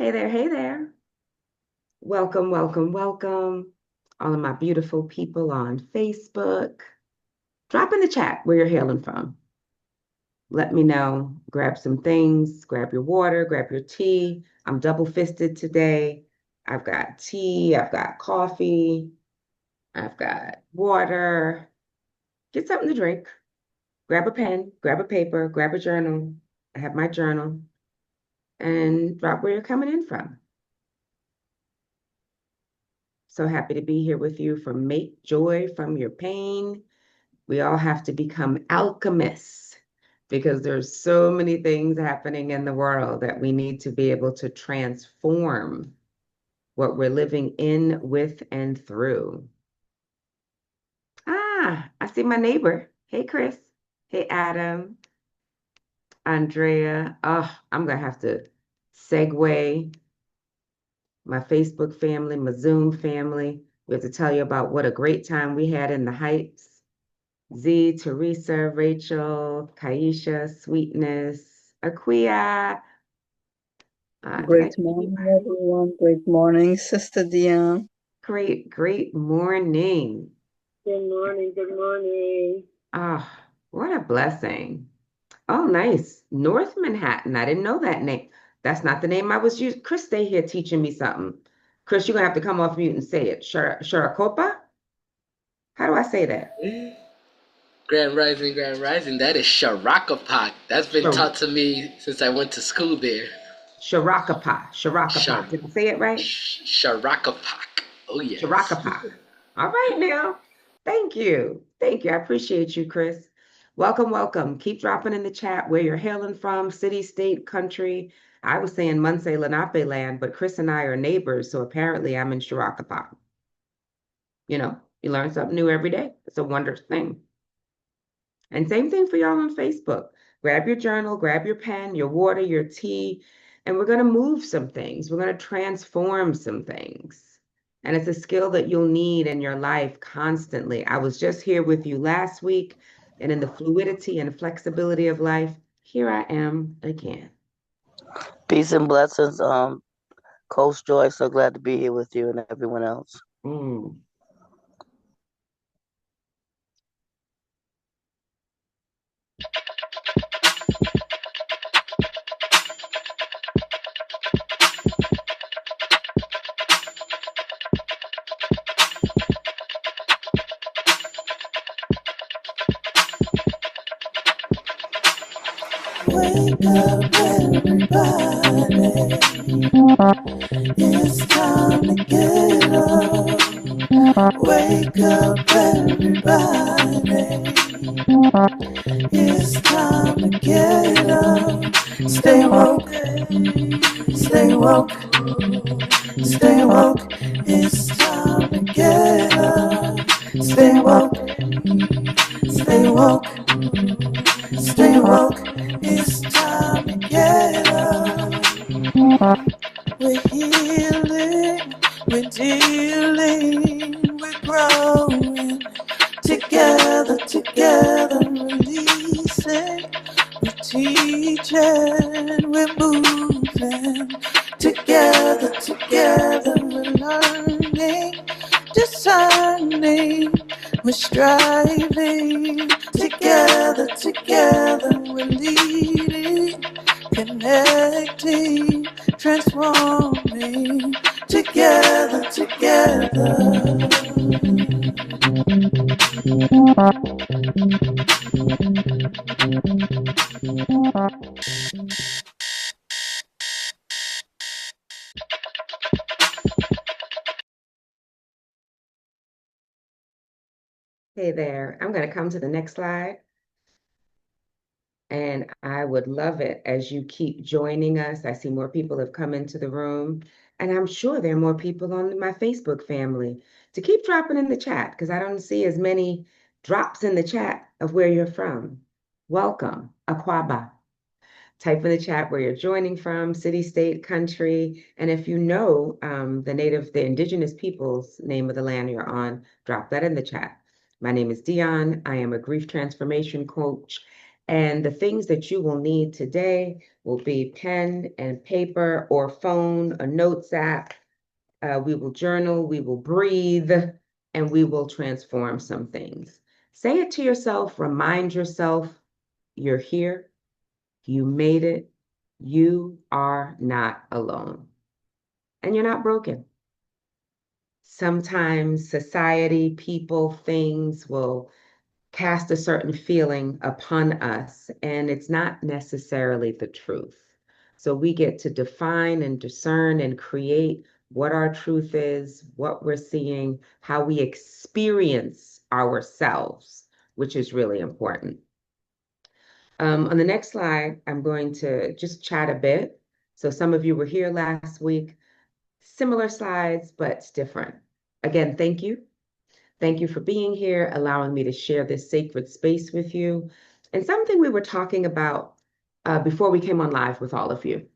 Hey there. Welcome, welcome, welcome. All of my beautiful people on Facebook. Drop in the chat where you're hailing from. Let me know. Grab some things, grab your water, grab your tea. I'm double fisted today. I've got tea, I've got coffee, I've got water. Get something to drink. Grab a pen, grab a paper, grab a journal. I have my journal and drop where you're coming in from. So happy to be here with you for Make Joy from Your Pain. We all have to become alchemists because there's so many things happening in the world that we need to be able to transform what we're living in, with, and through. I see my neighbor. Hey, Chris. Hey, Adam. Andrea. Oh, I'm going to have to segue my Facebook family, my Zoom family. We have to tell you about what a great time we had in the Heights. Z, Teresa, Rachel, Kaisha, Sweetness, Aquia. Did I Great do morning, anybody? everyone. Great morning, Sister Dionne. Great morning. Good morning. Good morning. Ah, what a blessing. Oh, nice. North Manhattan. I didn't know that name. That's not the name I was using. Chris, stay here teaching me something. Chris, you're gonna have to come off mute and say it. Sharakopa? How do I say that? Grand Rising, Grand Rising. That is Shirakapak. That's been Shar- taught to me since I went to school there. Sharakapa. Shar- Did I say it right? Shirakapak. Oh, yes. Chirakapak. All right now. Thank you. Thank you. I appreciate you, Chris. Welcome, welcome. Keep dropping in the chat where you're hailing from, city, state, country. I was saying Munce Lenape land, but Chris and I are neighbors, so apparently I'm in Chirakapak. You learn something new every day. It's a wondrous thing. And same thing for y'all on Facebook. Grab your journal, grab your pen, your water, your tea, and we're going to move some things. We're going to transform some things. And it's a skill that you'll need in your life constantly. I was just here with you last week, and in the fluidity and flexibility of life, here I am again. Peace and blessings, Coach Joy. So glad to be here with you and everyone else. Mm. Wake up, everybody. It's time to get up. Wake up, everybody. It's time to get up. Stay woke, stay woke, stay woke. It's time to get up. Stay woke, stay woke, stay woke. It's time to get up. We're healing, we're dealing, we're growing. Together, releasing. We're teaching, we're moving. Together, we're learning, discerning. We're striving. Together, we're leading, connecting, transforming. Together. Hey there. I'm going to come to the next slide. And I would love it as you keep joining us. I see more people have come into the room, and I'm sure there are more people on my Facebook family to keep dropping in the chat because I don't see as many drops in the chat of where you're from. Welcome, Aquaba. Type in the chat where you're joining from, city, state, country, and if you know the indigenous people's name of the land you're on, drop that in the chat. My name is Dionne. I am a grief transformation coach, and the things that you will need today will be pen and paper or phone, a notes app. We will journal, we will breathe, and we will transform some things. Say it to yourself, remind yourself you're here, you made it, you are not alone, and you're not broken. Sometimes society, people, things will cast a certain feeling upon us, and it's not necessarily the truth. So we get to define and discern and create what our truth is, what we're seeing, how we experience ourselves, which is really important. On the next slide, I'm going to just chat a bit. So some of you were here last week, similar slides, but different. Again, thank you. Thank you for being here, allowing me to share this sacred space with you. And something we were talking about before we came on live with all of you.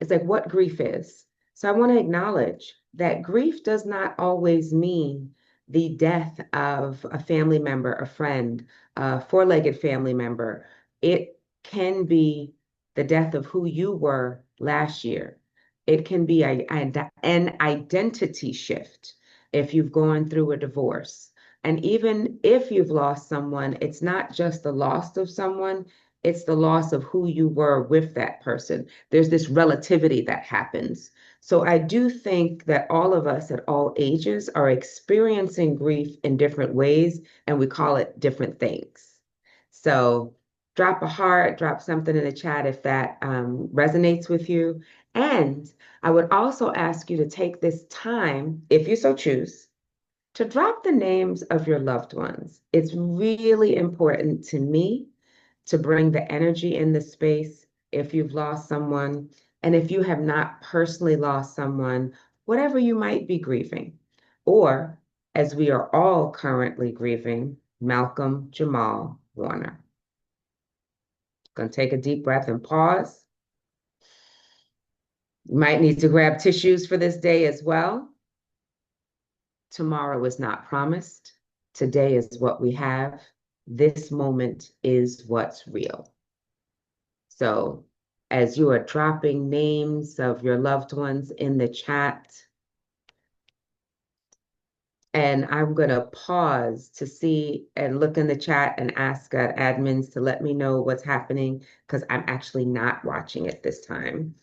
It's like what grief is. So I want to acknowledge that grief does not always mean the death of a family member, a friend, a four-legged family member. It can be the death of who you were last year. It can be an identity shift if you've gone through a divorce. And even if you've lost someone, it's not just the loss of someone, it's the loss of who you were with that person. There's this relativity that happens. So I do think that all of us at all ages are experiencing grief in different ways, and we call it different things. So drop a heart, drop something in the chat if that resonates with you. And I would also ask you to take this time, if you so choose, to drop the names of your loved ones. It's really important to me to bring the energy in the space if you've lost someone. And if you have not personally lost someone, whatever you might be grieving, or as we are all currently grieving, Malcolm Jamal Warner. Gonna take a deep breath and pause. You might need to grab tissues for this day as well. Tomorrow is not promised. Today is what we have. This moment is what's real. So as you are dropping names of your loved ones in the chat, and I'm going to pause to see and look in the chat and ask admins to let me know what's happening because I'm actually not watching it this time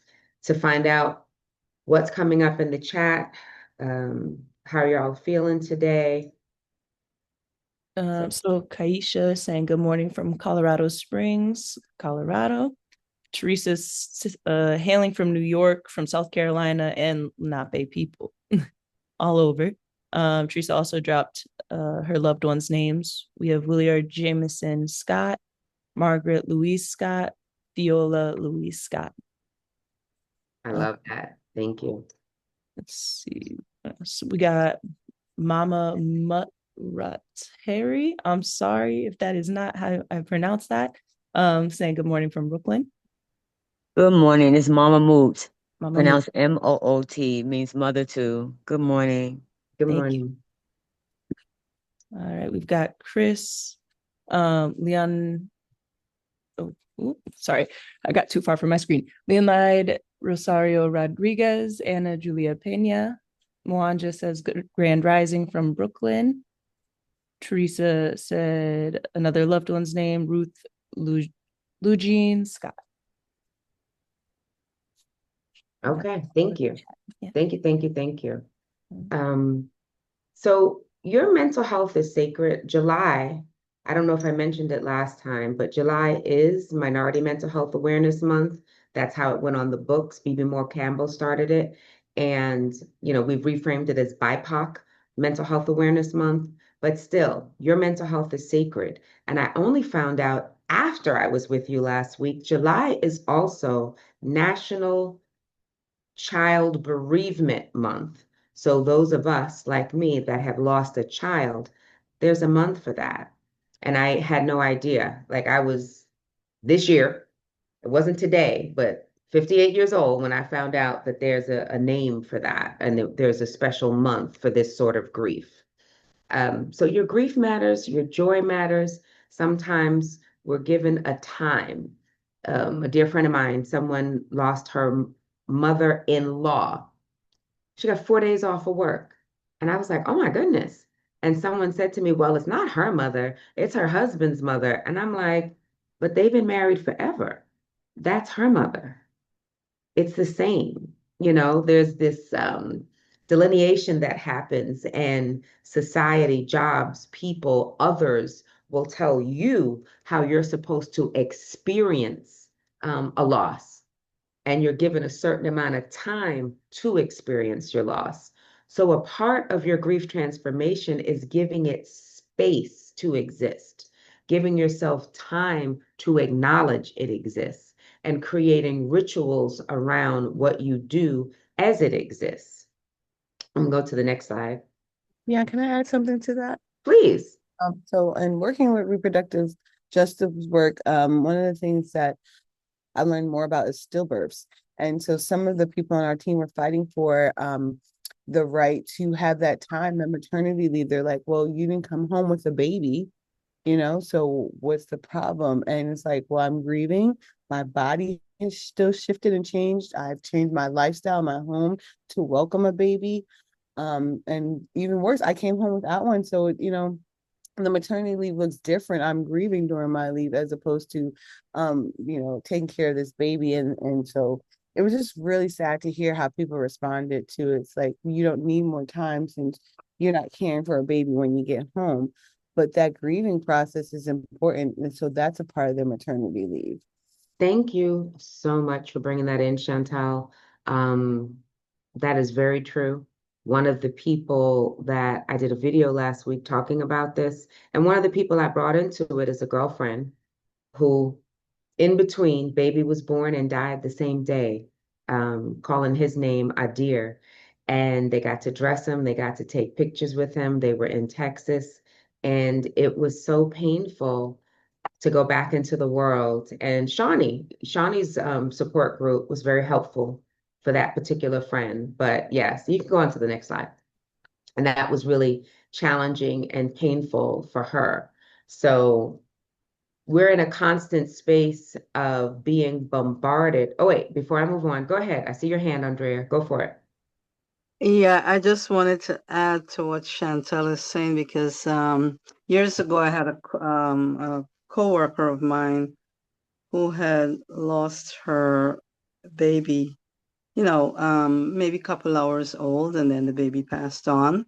to find out what's coming up in the chat. How are y'all feeling today? So Kaisha saying good morning from Colorado Springs, Colorado. Teresa's hailing from New York, from South Carolina, and Lenape people all over. Teresa also dropped her loved ones' names. We have Williard Jameson Scott, Margaret Louise Scott, Viola Louise Scott. I love that. Thank you. Let's see. So we got Mama Mutrateri. I'm sorry if that is not how I pronounce that. Saying good morning from Brooklyn. Good morning. It's Mama Moot. Mama Pronounced Moot, means mother too. Good morning. Good Thank morning. All right, we've got Chris, Leon. Oh, sorry, I got too far from my screen. Leonide Rosario Rodriguez, Ana Julia Pena. Moanja says Grand Rising from Brooklyn. Teresa said another loved one's name, Ruth Lugene Scott. Okay, thank you. Yeah. Thank you, thank you, thank you. So your mental health is sacred. July, I don't know if I mentioned it last time, but July is Minority Mental Health Awareness Month. That's how it went on the books. Phoebe Moore Campbell started it. And, we've reframed it as BIPOC Mental Health Awareness Month. But still, your mental health is sacred. And I only found out after I was with you last week, July is also National Child Bereavement Month. So those of us like me that have lost a child, there's a month for that. And I had no idea. Like I was this year, it wasn't today, but 58 years old when I found out that there's a name for that and there's a special month for this sort of grief. So your grief matters, your joy matters. Sometimes we're given a time a dear friend of mine, someone lost her mother-in-law. She got 4 days off of work. And I was like, oh my goodness. And someone said to me, well, it's not her mother, it's her husband's mother. And I'm like, but they've been married forever. That's her mother. It's the same. There's this delineation that happens, and society, jobs, people, others will tell you how you're supposed to experience a loss, and you're given a certain amount of time to experience your loss. So, a part of your grief transformation is giving it space to exist, giving yourself time to acknowledge it exists, and creating rituals around what you do as it exists. I'm going to go to the next slide. Yeah, can I add something to that? Please. So in working with reproductive justice work, one of the things that I learned more about is stillbirths. And so some of the people on our team were fighting for the right to have that time, the maternity leave. They're like, well, you didn't come home with a baby, so what's the problem? And it's like, well, I'm grieving. My body is still shifted and changed. I've changed my lifestyle, my home to welcome a baby. And even worse, I came home without one. So, the maternity leave looks different. I'm grieving during my leave as opposed to, taking care of this baby. And so it was just really sad to hear how people responded to it. It's like, you don't need more time since you're not caring for a baby when you get home. But that grieving process is important. And so that's a part of their maternity leave. Thank you so much for bringing that in, Chantal. Um, that is very true. One of the people that I did a video last week talking about this, and one of the people I brought into it is a girlfriend who, in between, baby was born and died the same day, calling his name Adir. And they got to dress him, they got to take pictures with him. They were in Texas, and it was so painful to go back into the world. And Shawnee's support group was very helpful for that particular friend. But yes, you can go on to the next slide. And that was really challenging and painful for her. So we're in a constant space of being bombarded. Oh, wait, before I move on, go ahead. I see your hand, Andrea. Go for it. Yeah, I just wanted to add to what Chantel is saying because years ago I had a coworker of mine who had lost her baby, maybe a couple hours old, and then the baby passed on.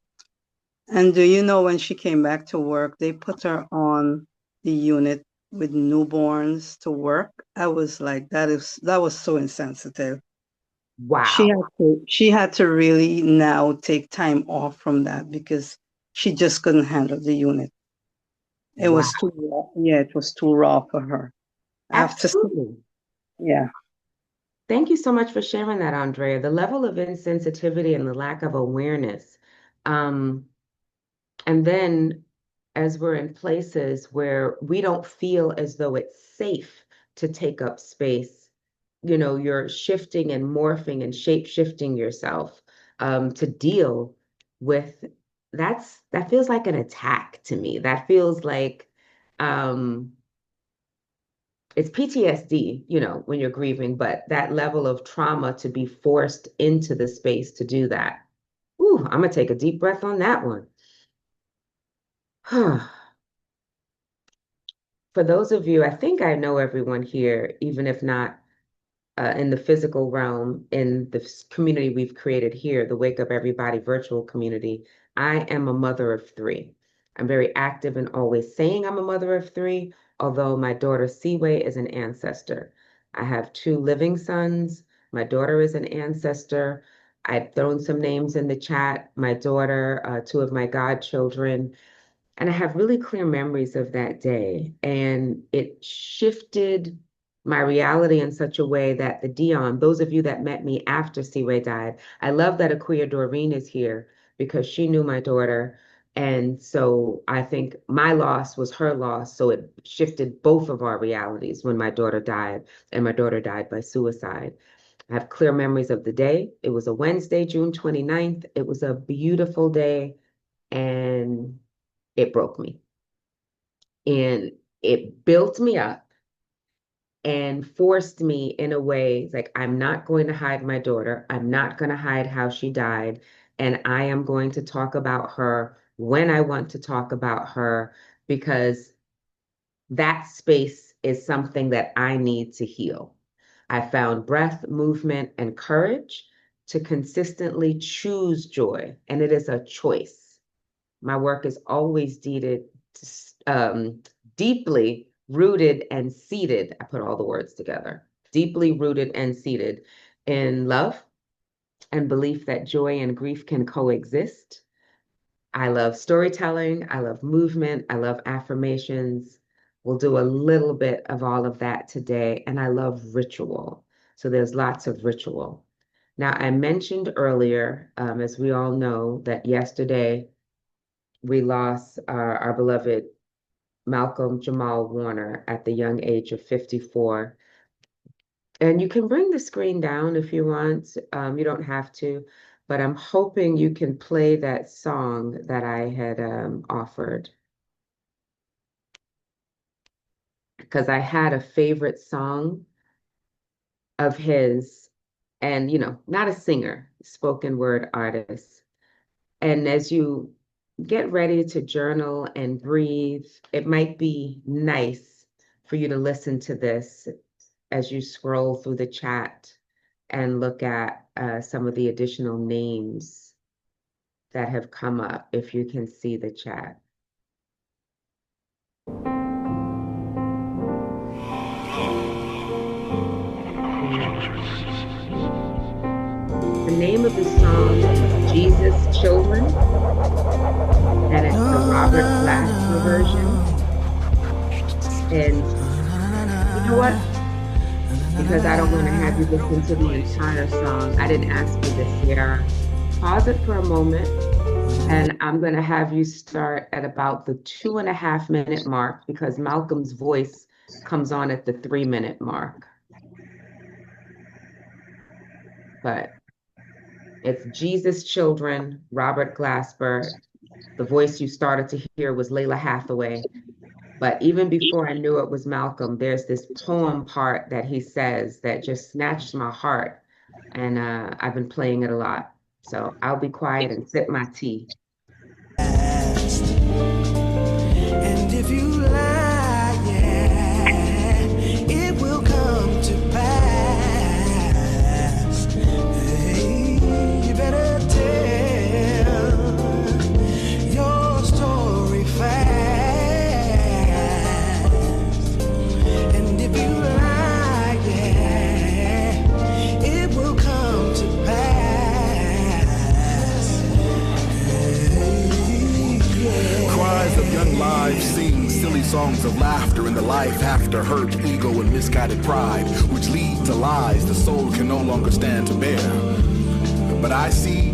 And do you know when she came back to work, they put her on the unit with newborns to work? I was like, that was so insensitive. Wow. She had to really now take time off from that because she just couldn't handle the unit. It Wow. was too raw. Yeah, it was too raw for her. After Absolutely. yeah. Thank you so much for sharing that, Andrea. The level of insensitivity and the lack of awareness. Um, and then as we're in places where we don't feel as though it's safe to take up space, you're shifting and morphing and shape shifting yourself to deal with that feels like an attack to me. That feels like um, it's PTSD, when you're grieving, but that level of trauma to be forced into the space to do that. Ooh, I'm gonna take a deep breath on that one. For those of you, I think I know everyone here, even if not in the physical realm, in the community we've created here, the Wake Up Everybody virtual community. I am a mother of three. I'm very active in always saying I'm a mother of three, although my daughter Seaway is an ancestor. I have two living sons. My daughter is an ancestor. I've thrown some names in the chat. My daughter, two of my godchildren. And I have really clear memories of that day. And it shifted my reality in such a way that the Dionne, those of you that met me after Seaway died, I love that Aquia Doreen is here because she knew my daughter. And so I think my loss was her loss. So it shifted both of our realities when my daughter died, and my daughter died by suicide. I have clear memories of the day. It was a Wednesday, June 29th. It was a beautiful day. And it broke me, and it built me up, and forced me in a way like, I'm not going to hide my daughter. I'm not going to hide how she died. And I am going to talk about her when I want to talk about her, because that space is something that I need to heal. I found breath, movement, and courage to consistently choose joy, and it is a choice. My work is always deeply rooted and seated. I put all the words together. Deeply rooted and seated in love and belief that joy and grief can coexist. I love storytelling. I love movement. I love affirmations. We'll do a little bit of all of that today. And I love ritual. So there's lots of ritual. Now, I mentioned earlier, as we all know, that yesterday we lost our beloved Malcolm Jamal Warner at the young age of 54. And you can bring the screen down if you want. You don't have to, but I'm hoping you can play that song that I had offered. Because I had a favorite song of his, and not a singer, spoken word artist. And as you get ready to journal and breathe, it might be nice for you to listen to this as you scroll through the chat and look at some of the additional names that have come up, if you can see the chat. The name of the song is Jesus Children, and it's the Robert Glasper version. And you know what? Because I don't want to have you listen to the entire song, I didn't ask you this, Sierra. Pause it for a moment, and I'm going to have you start at about the 2.5-minute mark, because Malcolm's voice comes on at the 3-minute mark. But it's Jesus Children, Robert Glasper. The voice you started to hear was Layla Hathaway. But even before I knew it was Malcolm, there's this poem part that he says that just snatched my heart. And I've been playing it a lot. So I'll be quiet and sip my tea. And if you lie, yeah, it will come to pass. Hey, you better tell your story fast. And if you lie, yeah, it will come to pass. Hey, yeah. Cries of young lives sing silly songs of laughter in the life after hurt, ego, and misguided pride, which lead to lies the soul can no longer stand to bear. But I see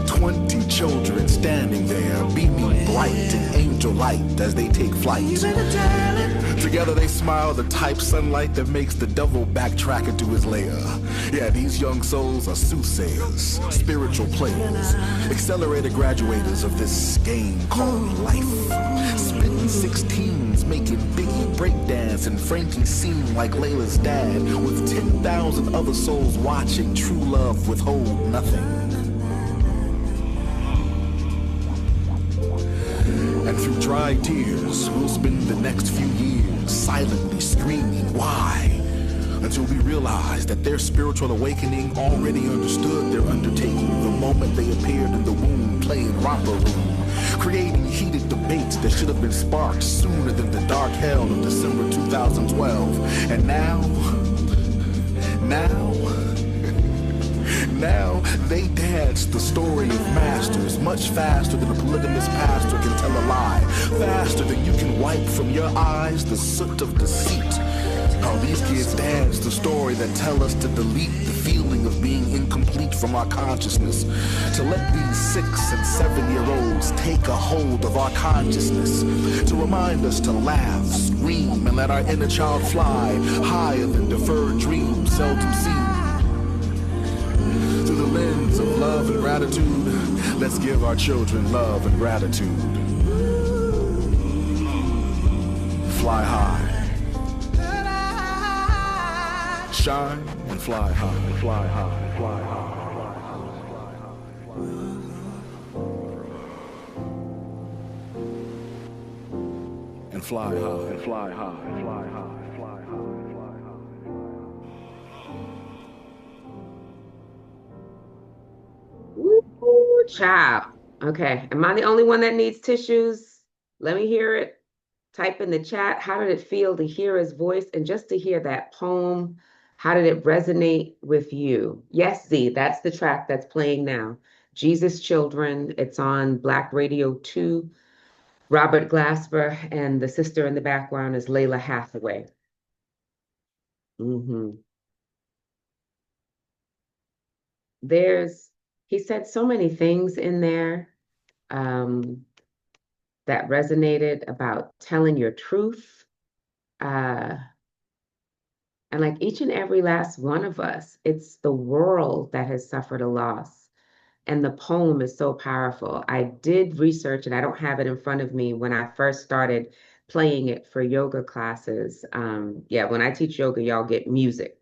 20 children standing there, beaming bright in angel light as they take flight. Together they smile, the type sunlight that makes the devil backtrack into his lair. Yeah, these young souls are soothsayers, spiritual players, accelerated graduators of this game called life. Spitting 16s, making Biggie breakdance and Frankie seem like Layla's dad, with 10,000 other souls watching true love withhold nothing. And through dry tears, we'll spend the next few years silently screaming, why? Until we realize that their spiritual awakening already understood their undertaking the moment they appeared in the womb playing romper room, creating heated debates that should have been sparked sooner than the dark hell of December 2012. And now they dance the story of masters much faster than a polygamous pastor can tell a lie, faster than you can wipe from your eyes the soot of deceit. How these kids dance the story that tell us to delete the feeling of being incomplete from our consciousness, to let these 6- and 7-year-olds take a hold of our consciousness, to remind us to laugh, scream, and let our inner child fly higher than deferred dreams seldom seen. Through the lens of love and gratitude, let's give our children love and gratitude. Fly high. shine and fly high, fly high, fly high, fly high, fly high, fly high. And fly high, and fly high, and fly high, and fly high, and fly high. Ooh, child. Okay. Am I the only one that needs tissues? Let me hear it. Type in the chat. How did it feel to hear his voice and just to hear that poem? How did it resonate with you? Yes, Z, that's the track that's playing now. Jesus Children. It's on Black Radio 2. Robert Glasper, and the sister in the background is Layla Hathaway. Hmm. He said so many things in there um, that resonated about telling your truth. And like each and every last one of us, it's the world that has suffered a loss. And the poem is so powerful. I did research, and I don't have it in front of me when I first started playing it for yoga classes. Yeah, when I teach yoga, y'all get music.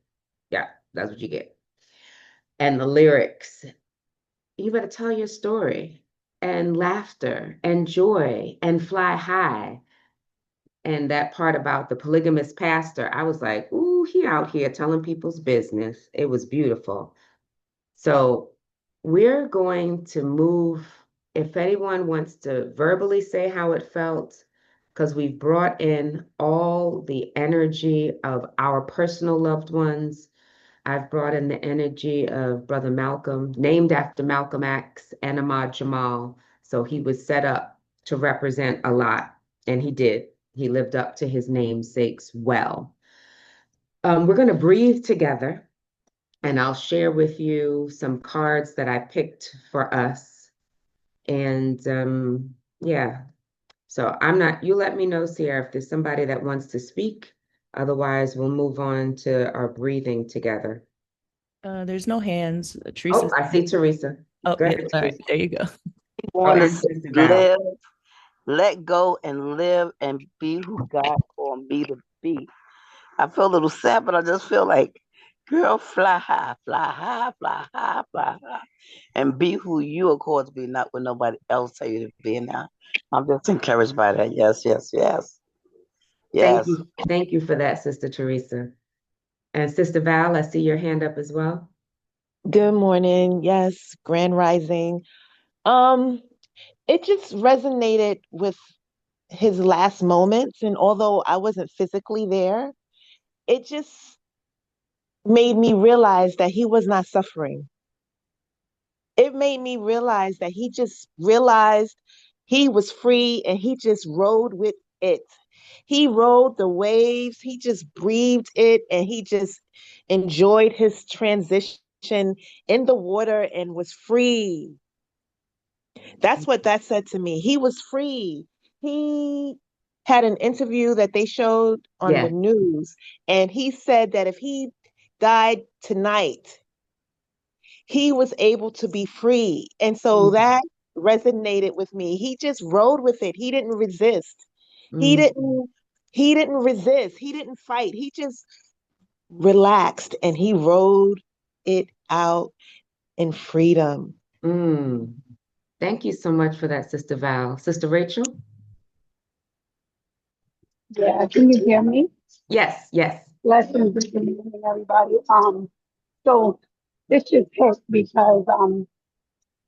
Yeah, that's what you get. And the lyrics, you better tell your story, and laughter, and joy, and fly high. And that part about the polygamous pastor, I was like, ooh, he out here telling people's business. It was beautiful. So we're going to move. If anyone wants to verbally say how it felt, because we've brought in all the energy of our personal loved ones. I've brought in the energy of Brother Malcolm, named after Malcolm X and Ahmad Jamal. So he was set up to represent a lot, and he did. He lived up to his namesakes well. We're going to breathe together, and I'll share with you some cards that I picked for us. And yeah, so you let me know, Sierra, if there's somebody that wants to speak. Otherwise, we'll move on to our breathing together. There's no hands. Teresa. Oh, I see Teresa. Oh, Go yeah. ahead, All right. Teresa. There you go. Want to And Sister Val. live, let go, and live and be who God called me to be. I feel a little sad, but I just feel like, girl, fly high, fly high, fly high, fly high, and be who you are called to be, not what nobody else tell you to be. Now, I'm just encouraged by that. Yes, yes, yes, Thank yes. you. Thank you for that, Sister Teresa. And Sister Val, I see your hand up as well. Good morning. Yes, Grand Rising. Um, it just resonated with his last moments, and although I wasn't physically there, it just made me realize that he was not suffering. It made me realize that he just realized he was free and he just rode with it. He rode the waves, he just breathed it, and he just enjoyed his transition in the water and was free. That's what that said to me. He was free. He had an interview that they showed on the Yeah. news, and he said that if he died tonight, he was able to be free. And so Mm, that resonated with me. He just rode with it. He didn't resist. He mm, didn't he didn't resist. He didn't fight. He just relaxed and he rode it out in freedom. mm. Thank you so much for that, Sister Val. Sister Rachel? Yeah, can you hear me? Yes, yes. Blessings, good evening, everybody. So this just hit because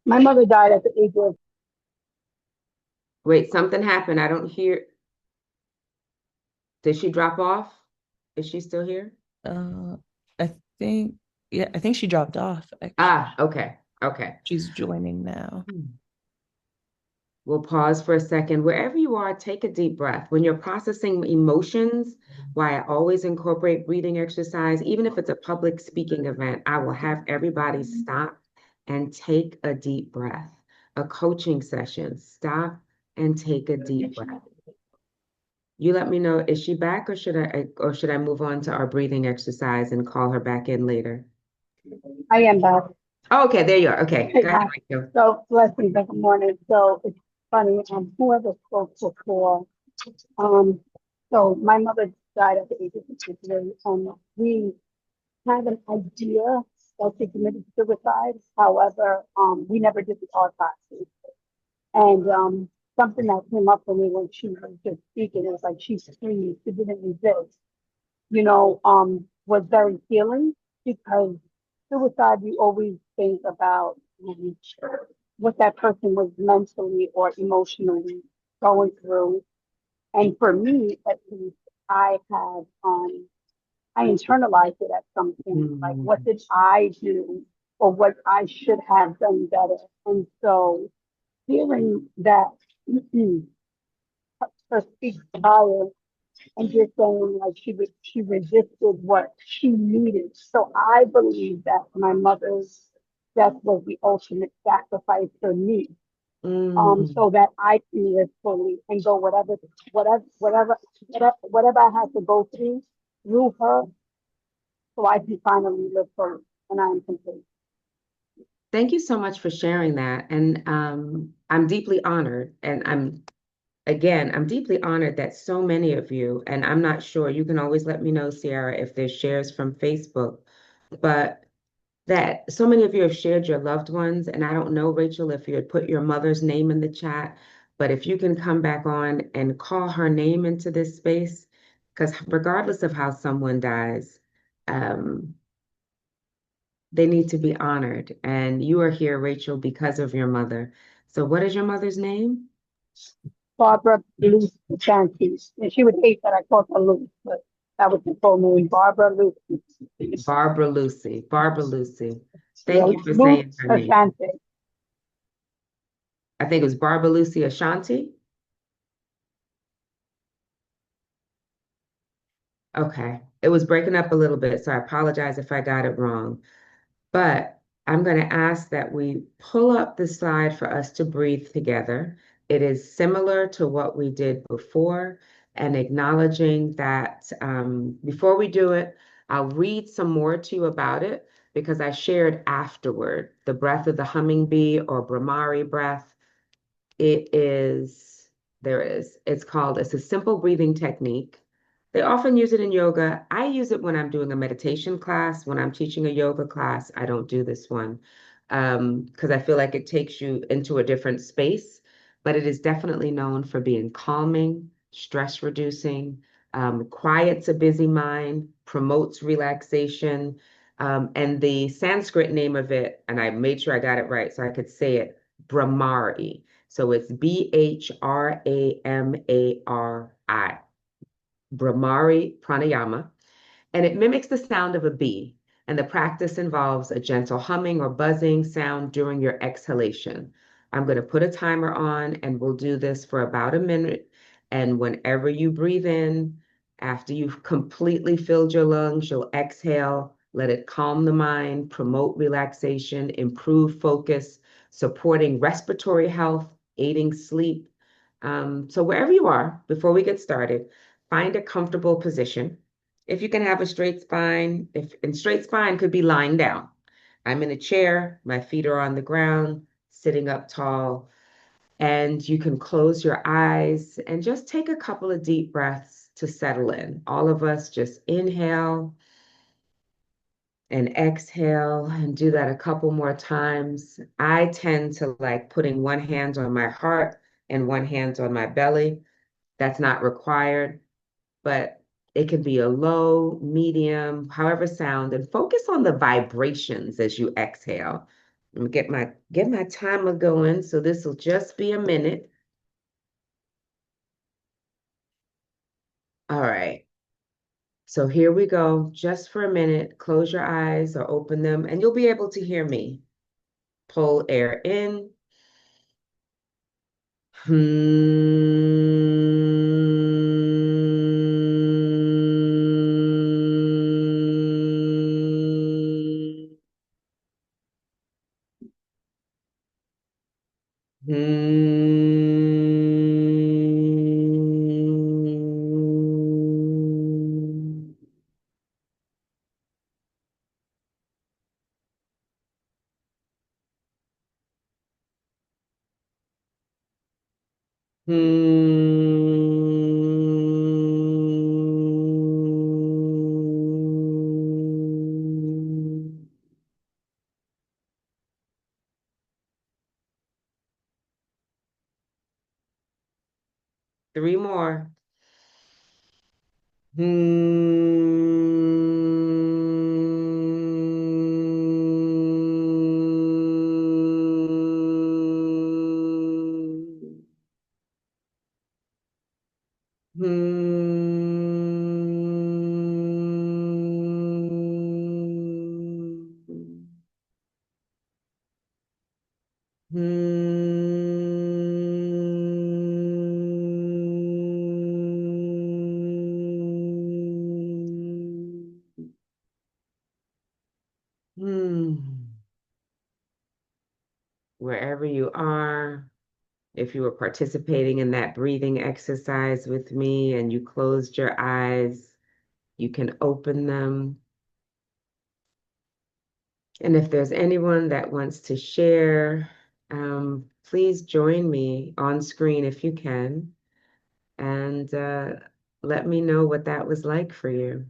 my mother died at the age of Wait, something happened. I don't hear. Did she drop off? Is she still here? I think, yeah, I think she dropped off. Actually. Ah, okay. Okay. She's joining now. We'll pause for a second. Wherever you are, take a deep breath. When you're processing emotions, why I always incorporate breathing exercise, even if it's a public speaking event, I will have everybody stop and take a deep breath. A coaching session, stop and take a deep breath. You let me know, is she back or should I move on to our breathing exercise and call her back in later? I am back. Oh, okay, there you are. Okay. Go ahead, Yeah. Rachel. So blessings, good morning. So it's funny, whoever spoke before, so my mother died at the age of 63. We have an idea that she committed suicide. However, we never did the autopsy. And something that came up for me when she was just speaking, it was like she screamed, she didn't resist, was very healing because suicide, we always think about what that person was mentally or emotionally going through. And for me, at least, I have, I internalized it as something like, what did I do or what I should have done better? And so hearing that her speak higher and just saying like she resisted what she needed. So I believe that my mother's death was the ultimate sacrifice for me. So that I can live fully and go whatever I had to go through her, so I can finally live fully and I am complete. Thank you so much for sharing that. And I'm deeply honored. And I'm deeply honored that so many of you, and I'm not sure, you can always let me know, Sierra, if there's shares from Facebook, but that so many of you have shared your loved ones. And I don't know, Rachel, if you had put your mother's name in the chat, but if you can come back on and call her name into this space, because regardless of how someone dies, um, they need to be honored. And you are here, Rachel, because of your mother. So what is your mother's name? Barbara Lucy Shanties. And she would hate that I called her Lucy, but that was the full name, Barbara Lucy. Barbara Lucy. Barbara Lucy. Yeah, Thank you for Lucy saying her name. Ashanti. I think it was Barbara Lucy Ashanti. Okay. It was breaking up a little bit, so I apologize if I got it wrong. But I'm going to ask that we pull up the slide for us to breathe together. It is similar to what we did before, and acknowledging that before we do it, I'll read some more to you about it because I shared afterward the breath of the humming bee or Brahmari breath. It is, there is, it's a simple breathing technique. They often use it in yoga. I use it when I'm doing a meditation class. When I'm teaching a yoga class, I don't do this one because I feel like it takes you into a different space. But it is definitely known for being calming, stress reducing, quiets a busy mind, promotes relaxation. And the Sanskrit name of it, and I made sure I got it right so I could say it, Brahmari. So it's Bhamari, Brahmari Pranayama, and it mimics the sound of a bee. And the practice involves a gentle humming or buzzing sound during your exhalation. I'm going to put a timer on, and we'll do this for about a minute. And whenever you breathe in, after you've completely filled your lungs, you'll exhale, let it calm the mind, promote relaxation, improve focus, supporting respiratory health, aiding sleep. So, wherever you are, before we get started, find a comfortable position. If you can have a straight spine, if and straight spine could be lying down. I'm in a chair, my feet are on the ground, sitting up tall, and you can close your eyes and just take a couple of deep breaths to settle in. All of us just inhale and exhale and do that a couple more times. I tend to like putting one hand on my heart and one hand on my belly. That's not required, but it can be a low, medium, however sound, and focus on the vibrations as you exhale. Let me get my timer going. So this will just be a minute. All right. So here we go. Just for a minute, close your eyes or open them, and you'll be able to hear me. Pull air in. 3 more. Wherever you are, if you were participating in that breathing exercise with me and you closed your eyes, you can open them. And if there's anyone that wants to share, please join me on screen if you can, and let me know what that was like for you.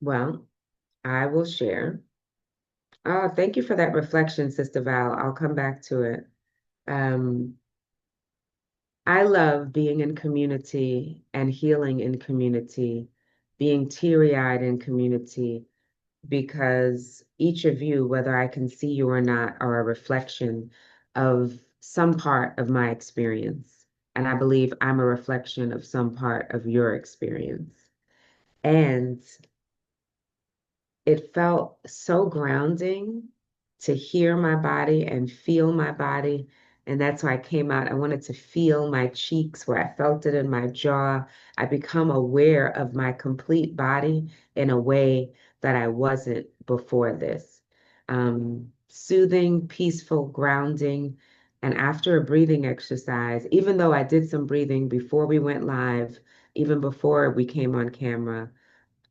Well, I will share. Oh, thank you for that reflection, Sister Val. I'll come back to it. Um, I love being in community and healing in community, being teary-eyed in community, because each of you, whether I can see you or not, are a reflection of some part of my experience. And I believe I'm a reflection of some part of your experience. And it felt so grounding to hear my body and feel my body. And that's why I came out. I wanted to feel my cheeks where I felt it in my jaw. I become aware of my complete body in a way that I wasn't before this. Soothing, peaceful, grounding. And after a breathing exercise, even though I did some breathing before we went live, even before we came on camera,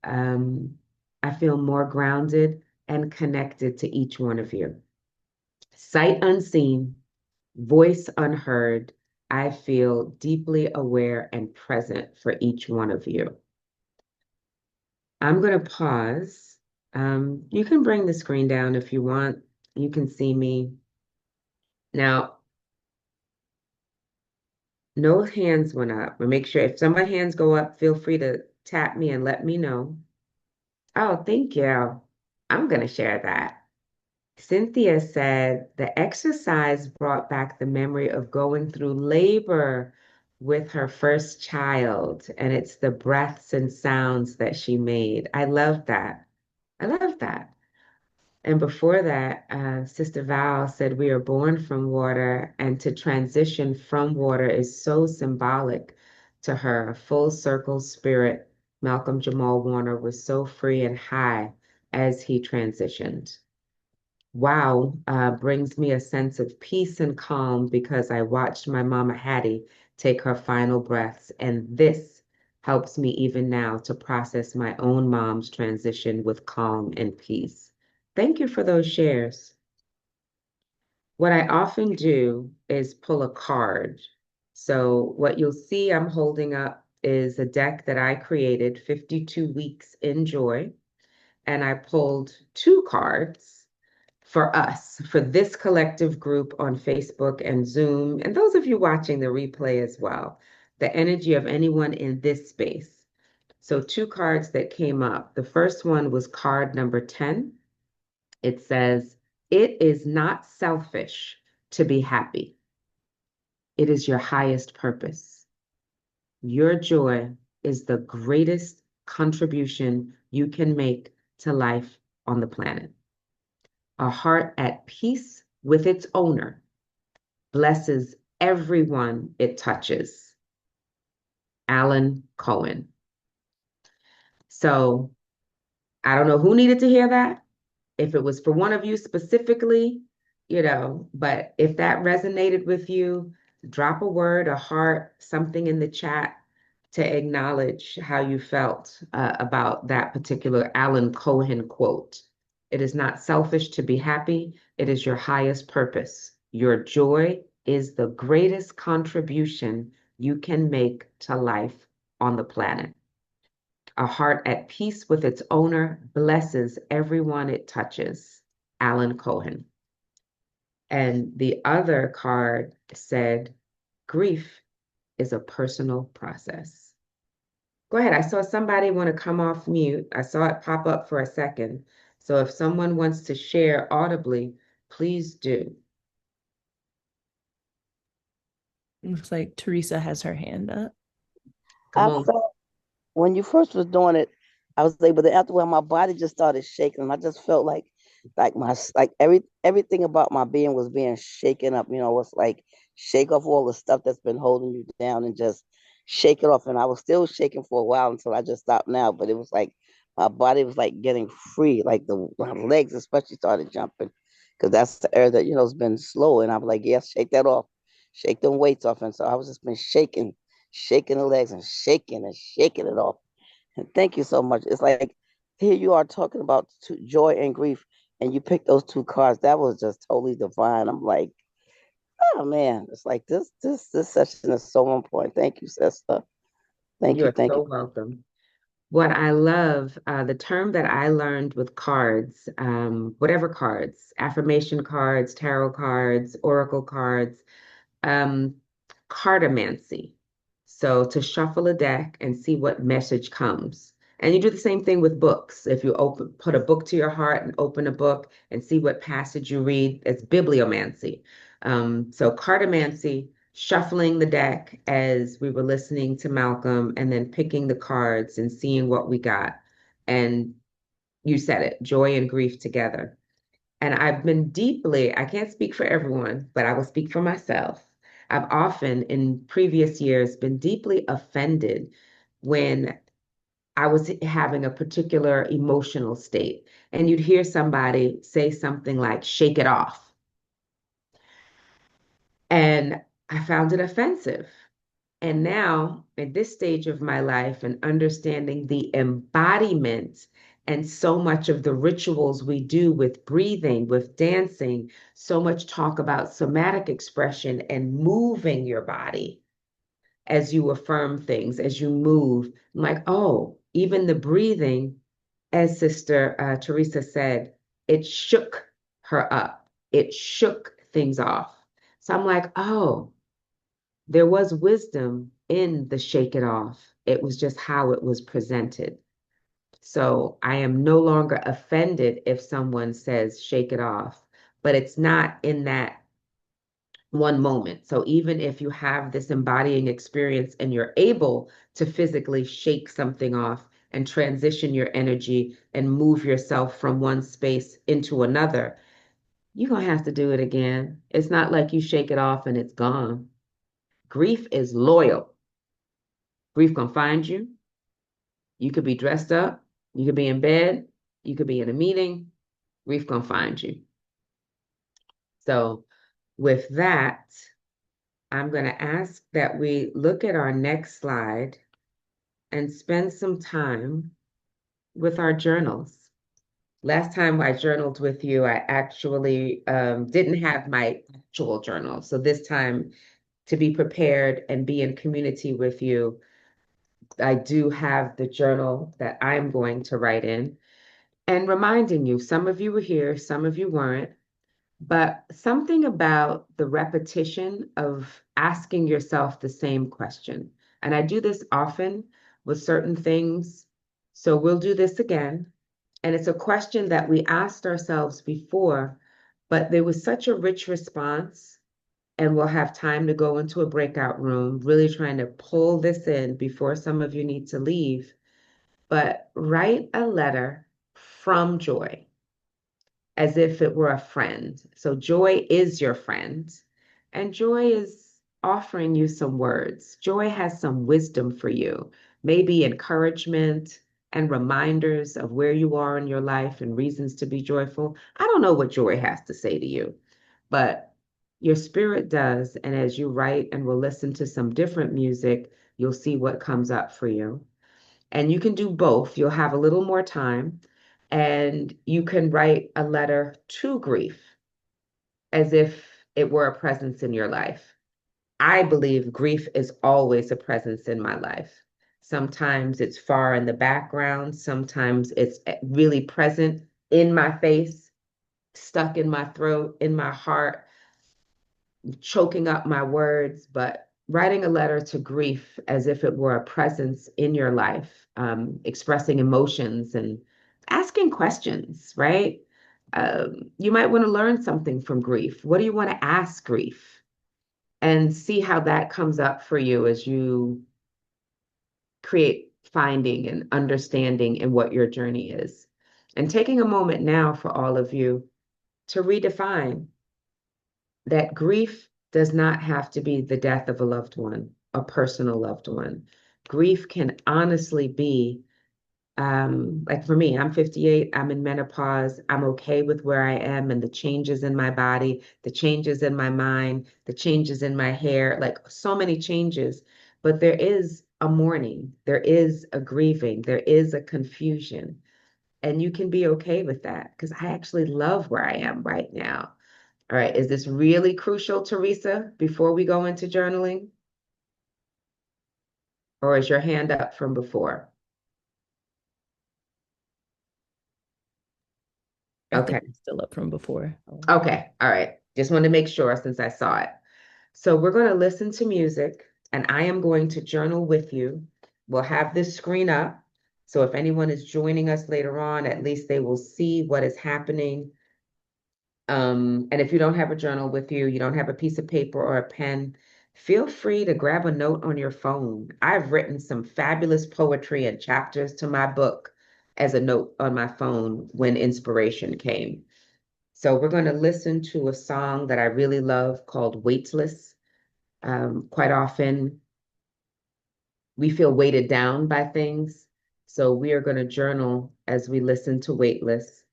um, I feel more grounded and connected to each one of you. Sight unseen, voice unheard, I feel deeply aware and present for each one of you. I'm going to pause. You can bring the screen down if you want. You can see me. Now, no hands went up. But make sure if some of my hands go up, feel free to tap me and let me know. Oh, thank you. I'm going to share that. Cynthia said the exercise brought back the memory of going through labor with her first child, and it's the breaths and sounds that she made. I love that. I love that. And before that, Sister Val said we are born from water, and to transition from water is so symbolic to her. A full circle spirit. Malcolm Jamal Warner was so free and high as he transitioned. Wow, brings me a sense of peace and calm because I watched my Mama Hattie take her final breaths, and this helps me even now to process my own mom's transition with calm and peace. Thank you for those shares. What I often do is pull a card. So, what you'll see I'm holding up is a deck that I created, 52 Weeks in Joy, and I pulled 2 cards for us, for this collective group on Facebook and Zoom, and those of you watching the replay as well, the energy of anyone in this space. So, 2 cards that came up. The first one was card number 10. It says, "It is not selfish to be happy. It is your highest purpose. Your joy is the greatest contribution you can make to life on the planet. A heart at peace with its owner blesses everyone it touches." Alan Cohen. So I don't know who needed to hear that, if it was for one of you specifically, but if that resonated with you, drop a word, a heart, something in the chat to acknowledge how you felt about that particular Alan Cohen quote. It is not selfish to be happy. It is your highest purpose. Your joy is the greatest contribution you can make to life on the planet. A heart at peace with its owner blesses everyone it touches. Alan Cohen. And the other card said, grief is a personal process. Go ahead. I saw somebody want to come off mute. I saw it pop up for a second. So if someone wants to share audibly, please do. Looks like Teresa has her hand up. Come I on. felt when you first was doing it, I was able to after when my body just started shaking, and I just felt like my like everything about my being was being shaken up. It's like shake off all the stuff that's been holding you down and just shake it off. And I was still shaking for a while until I just stopped now. But it was like my body was like getting free, like my legs especially started jumping because that's the area that has been slow. And I'm like, yes, shake that off, shake them weights off. And so I was just been shaking the legs and shaking it off. And thank you so much. It's like here you are talking about joy and grief, and you picked those two cards. That was just totally divine. I'm like, oh man, it's like this session is so on point. Thank you, sister. Thank you, You're thank so you. welcome. What I love, the term that I learned with cards, whatever cards, affirmation cards, tarot cards, oracle cards, um, cartomancy. So to shuffle a deck and see what message comes. And you do the same thing with books. If you put a book to your heart and open a book and see what passage you read, it's bibliomancy. So cartomancy, shuffling the deck as we were listening to Malcolm, and then picking the cards and seeing what we got. And you said it, joy and grief together. And I've been deeply, I can't speak for everyone, but I will speak for myself. I've often in previous years been deeply offended when I was having a particular emotional state. And you'd hear somebody say something like, shake it off. And I found it offensive. And now, at this stage of my life, and understanding the embodiment and so much of the rituals we do with breathing, with dancing, so much talk about somatic expression and moving your body as you affirm things, as you move. I'm like, oh, even the breathing, as Sister Teresa said, it shook her up, it shook things off. So I'm like, oh, there was wisdom in the shake it off. It was just how it was presented. So I am no longer offended if someone says shake it off, but it's not in that one moment. So even if you have this embodying experience and you're able to physically shake something off and transition your energy and move yourself from one space into another, you're going to have to do it again. It's not like you shake it off and it's gone. Grief is loyal. Grief gonna find you. You could be dressed up. You could be in bed. You could be in a meeting. Grief gonna find you. So with that, I'm gonna ask that we look at our next slide and spend some time with our journals. Last time I journaled with you, I actually didn't have my actual journal. So this time, to be prepared and be in community with you, I do have the journal that I'm going to write in. And reminding you, some of you were here, some of you weren't, but something about the repetition of asking yourself the same question. And I do this often with certain things. So we'll do this again. And it's a question that we asked ourselves before, but there was such a rich response. And we'll have time to go into a breakout room, really trying to pull this in before some of you need to leave. But write a letter from joy as if it were a friend. So joy is your friend, and joy is offering you some words. Joy has some wisdom for you, maybe encouragement and reminders of where you are in your life and reasons to be joyful. I don't know what joy has to say to you, but your spirit does. And as you write and will listen to some different music, you'll see what comes up for you. And you can do both. You'll have a little more time, and you can write a letter to grief as if it were a presence in your life. I believe grief is always a presence in my life. Sometimes it's far in the background, sometimes it's really present in my face, stuck in my throat, in my heart, choking up my words, but writing a letter to grief as if it were a presence in your life, expressing emotions and asking questions, right? You might want to learn something from grief. What do you want to ask grief? And see how that comes up for you as you create finding and understanding in what your journey is. And taking a moment now for all of you to redefine that grief does not have to be the death of a loved one, a personal loved one. Grief can honestly be, like for me, I'm 58, I'm in menopause, I'm okay with where I am and the changes in my body, the changes in my mind, the changes in my hair, like so many changes. But there is a mourning, there is a grieving, there is a confusion. And you can be okay with that because I actually love where I am right now. All right, is this really crucial, Teresa, before we go into journaling? Or is your hand up from before? I think Okay. it's still up from before. Okay. All right. Just wanted to make sure since I saw it. So we're going to listen to music and I am going to journal with you. We'll have this screen up. So if anyone is joining us later on, at least they will see what is happening. And if you don't have a journal with you, you don't have a piece of paper or a pen, feel free to grab a note on your phone. I've written some fabulous poetry and chapters to my book as a note on my phone when inspiration came. So we're going to listen to a song that I really love called Weightless. Quite often we feel weighted down by things. So we are going to journal as we listen to Weightless.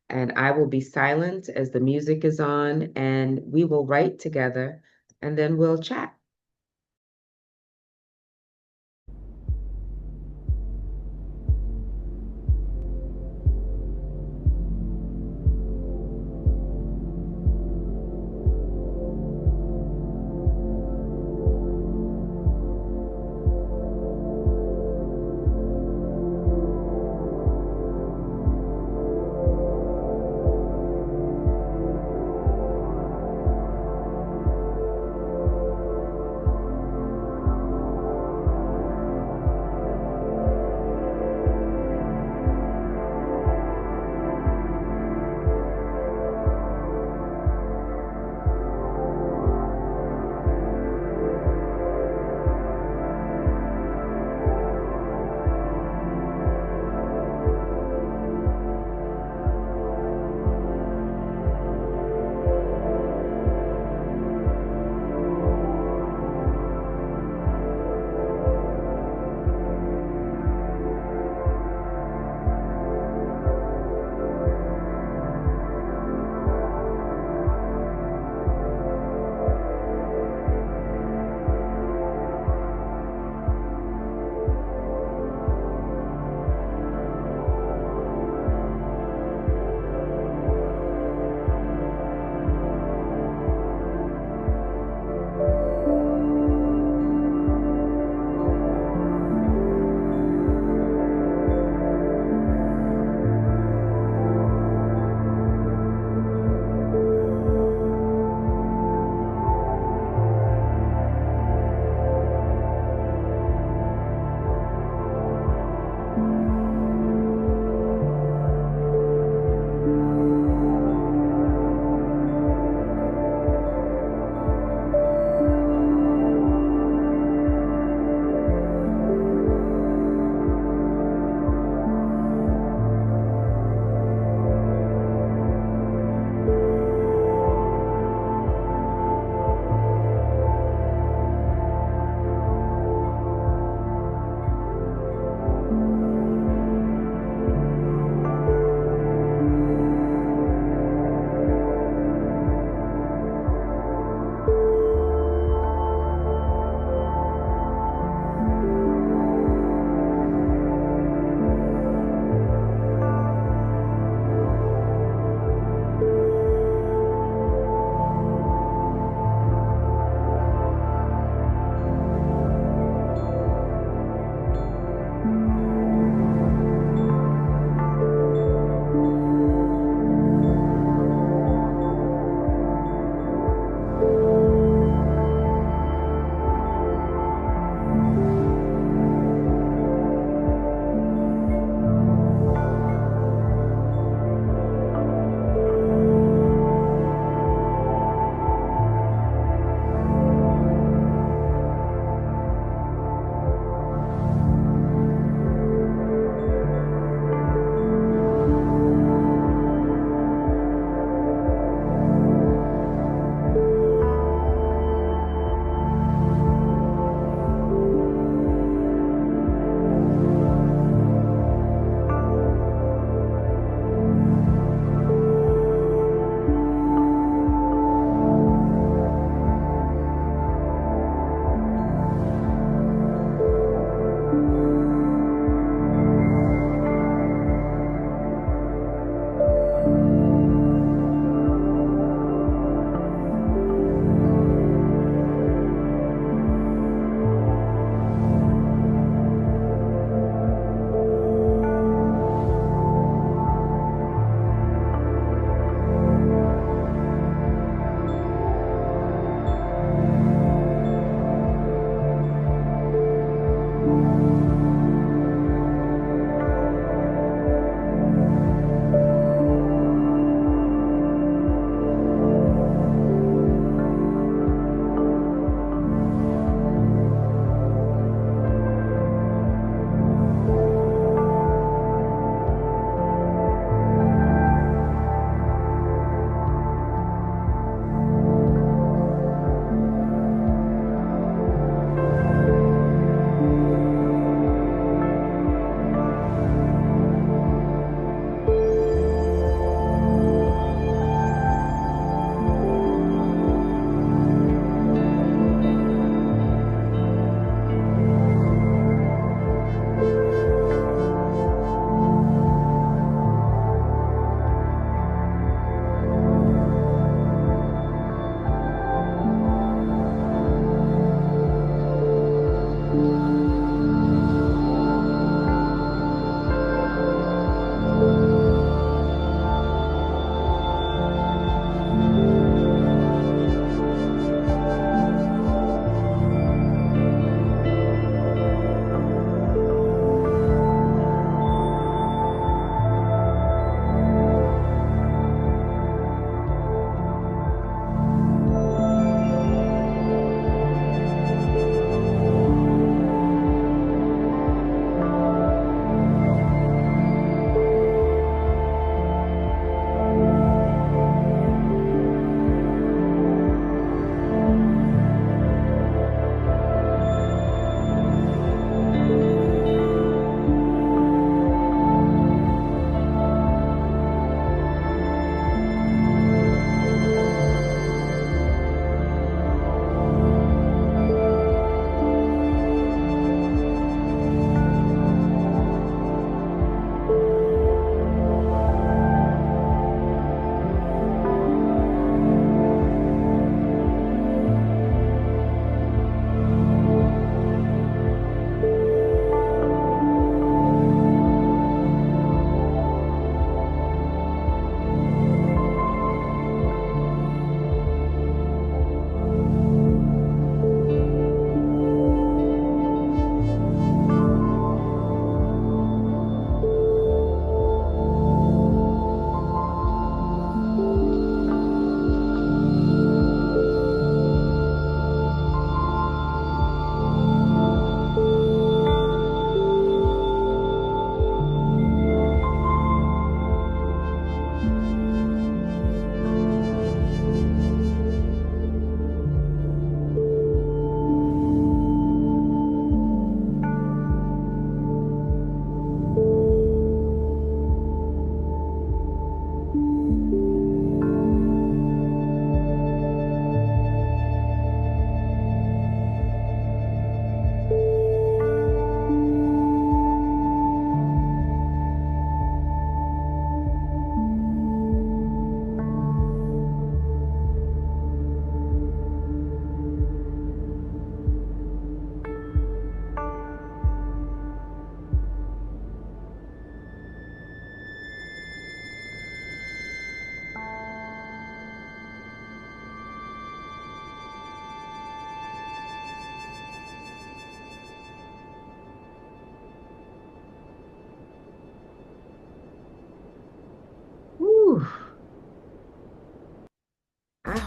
And I will be silent as the music is on, and we will write together, and then we'll chat.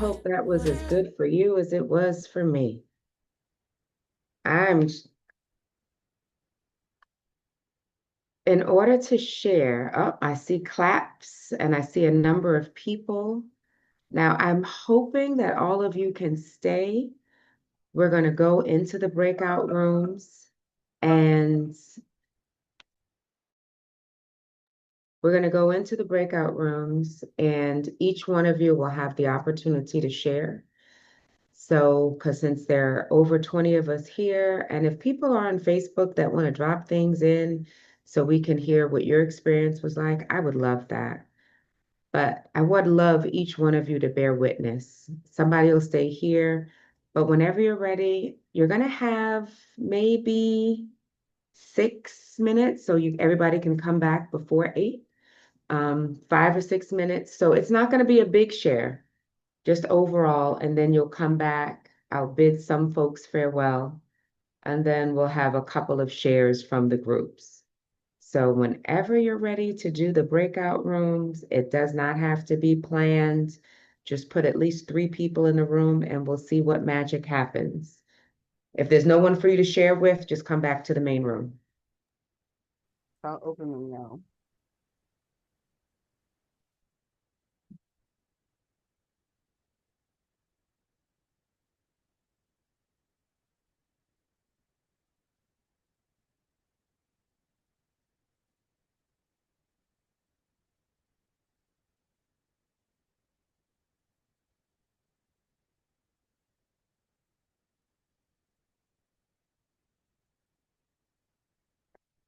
hope that was as good for you as it was for me. I'm in order to share, oh, I see claps and I see a number of people. Now, I'm hoping that all of you can stay. We're going to go into the breakout rooms and each one of you will have the opportunity to share. So, because since there are over 20 of us here, and if people are on Facebook that want to drop things in so we can hear what your experience was like, I would love that. But I would love each one of you to bear witness. Somebody will stay here, but whenever you're ready, you're going to have maybe 6 minutes so everybody can come back before 8, 5 or 6 minutes. So it's not going to be a big share, just overall, and then you'll come back. I'll bid some folks farewell, and then we'll have a couple of shares from the groups. So whenever you're ready to do the breakout rooms, it does not have to be planned. Just put at least 3 people in the room and we'll see what magic happens. If there's no one for you to share with, just come back to the main room. I'll open them now.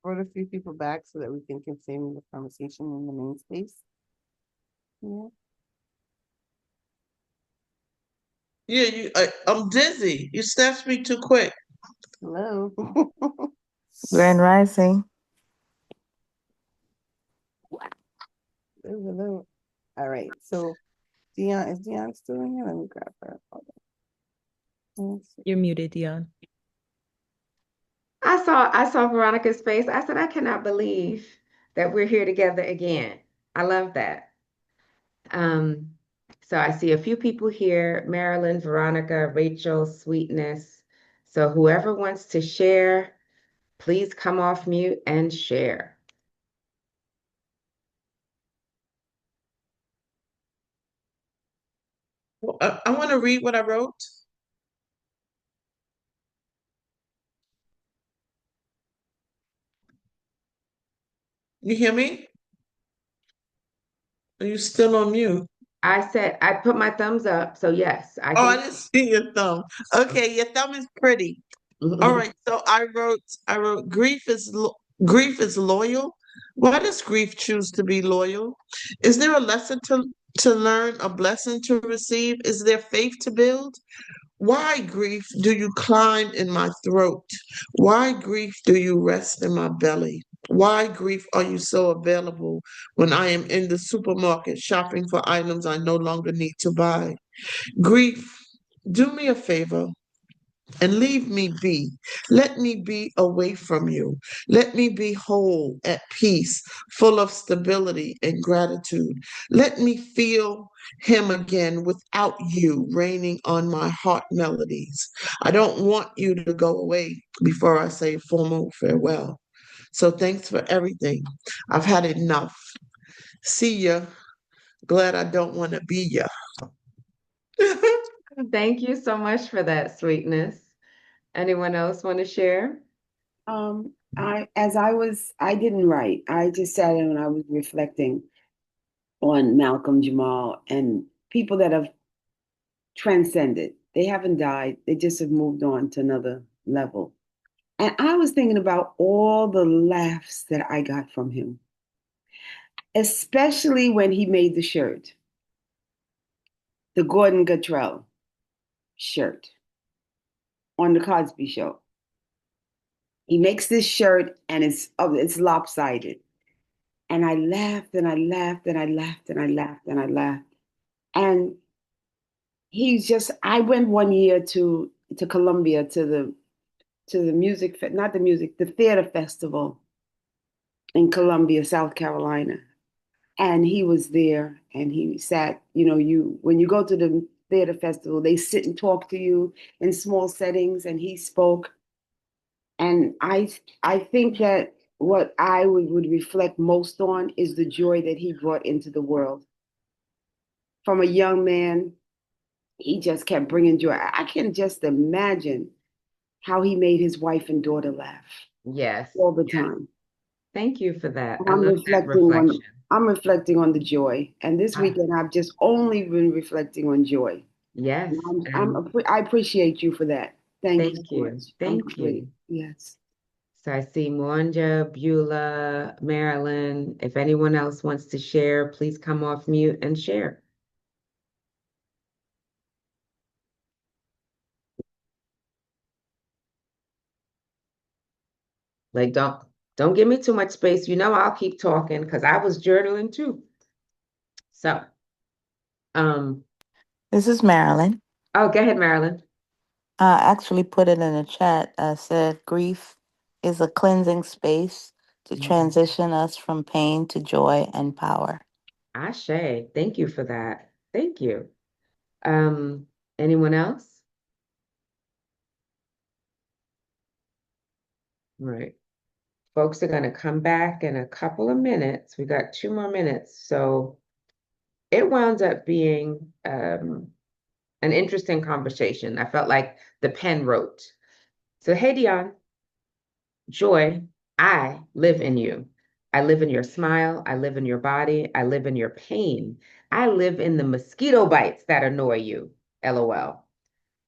Brought a few people back so that we can continue the conversation in the main space. Yeah. Yeah, I'm dizzy. You snapped me too quick. Hello. Grand Rising. Hello. All right. So Dionne, is Dionne still in here? Let me grab her. You're muted, Dionne. I saw Veronica's face. I said, I cannot believe that we're here together again. I love that. So I see a few people here, Marilyn, Veronica, Rachel, Sweetness. So whoever wants to share, please come off mute and share. I want to read what I wrote. You hear me? Are you still on mute? I said, I put my thumbs up. So yes, I Oh, I can. didn't see your thumb. Okay, your thumb is pretty. All right, so I wrote grief is loyal. Why does grief choose to be loyal? Is there a lesson to learn, a blessing to receive? Is there faith to build? Why, grief, do you climb in my throat? Why, grief, do you rest in my belly? Why, grief, are you so available when I am in the supermarket shopping for items I no longer need to buy? Grief, do me a favor and leave me be. Let me be away from you. Let me be whole, at peace, full of stability and gratitude. Let me feel him again without you raining on my heart melodies. I don't want you to go away before I say formal farewell. So thanks for everything. I've had enough. See ya. Glad I don't want to be ya. Thank you so much for that, Sweetness. Anyone else want to share? I didn't write. I just sat in and I was reflecting on Malcolm Jamal and people that have transcended. They haven't died. They just have moved on to another level. And I was thinking about all the laughs that I got from him, especially when he made the shirt, the Gordon Guttrell shirt on the Cosby Show. He makes this shirt and it's lopsided. And I laughed and I laughed and I laughed and I laughed and I laughed. And I went one year to Columbia to the the theater festival in Columbia, South Carolina. And he was there and he sat, when you go to theater festival. They sit and talk to you in small settings, and he spoke. And I think that what I would reflect most on is the joy that he brought into the world. From a young man, he just kept bringing joy. I can just imagine how he made his wife and daughter laugh Yes. all the Yes. time. Thank you for that. And I love that reflection. I'm reflecting on the joy. And this weekend I've just only been reflecting on joy. Yes. I appreciate you for that. Thank you Thank so you. much. I'm Thank complete. you. Yes. So I see Mwanja, Beulah, Marilyn. If anyone else wants to share, please come off mute and share. Like, don't give me too much space. You know, I'll keep talking because I was journaling too. So, This is Marilyn. oh, go ahead, Marilyn. I actually put it in the chat. I said grief is a cleansing space to transition us from pain to joy and power. Ashe, thank you for that. Thank you. Anyone else? Right. Folks are going to come back in a couple of minutes. We got 2 more minutes. So it wound up being an interesting conversation. I felt like the pen wrote. So, hey, Dionne, joy, I live in you. I live in your smile. I live in your body. I live in your pain. I live in the mosquito bites that annoy you. LOL.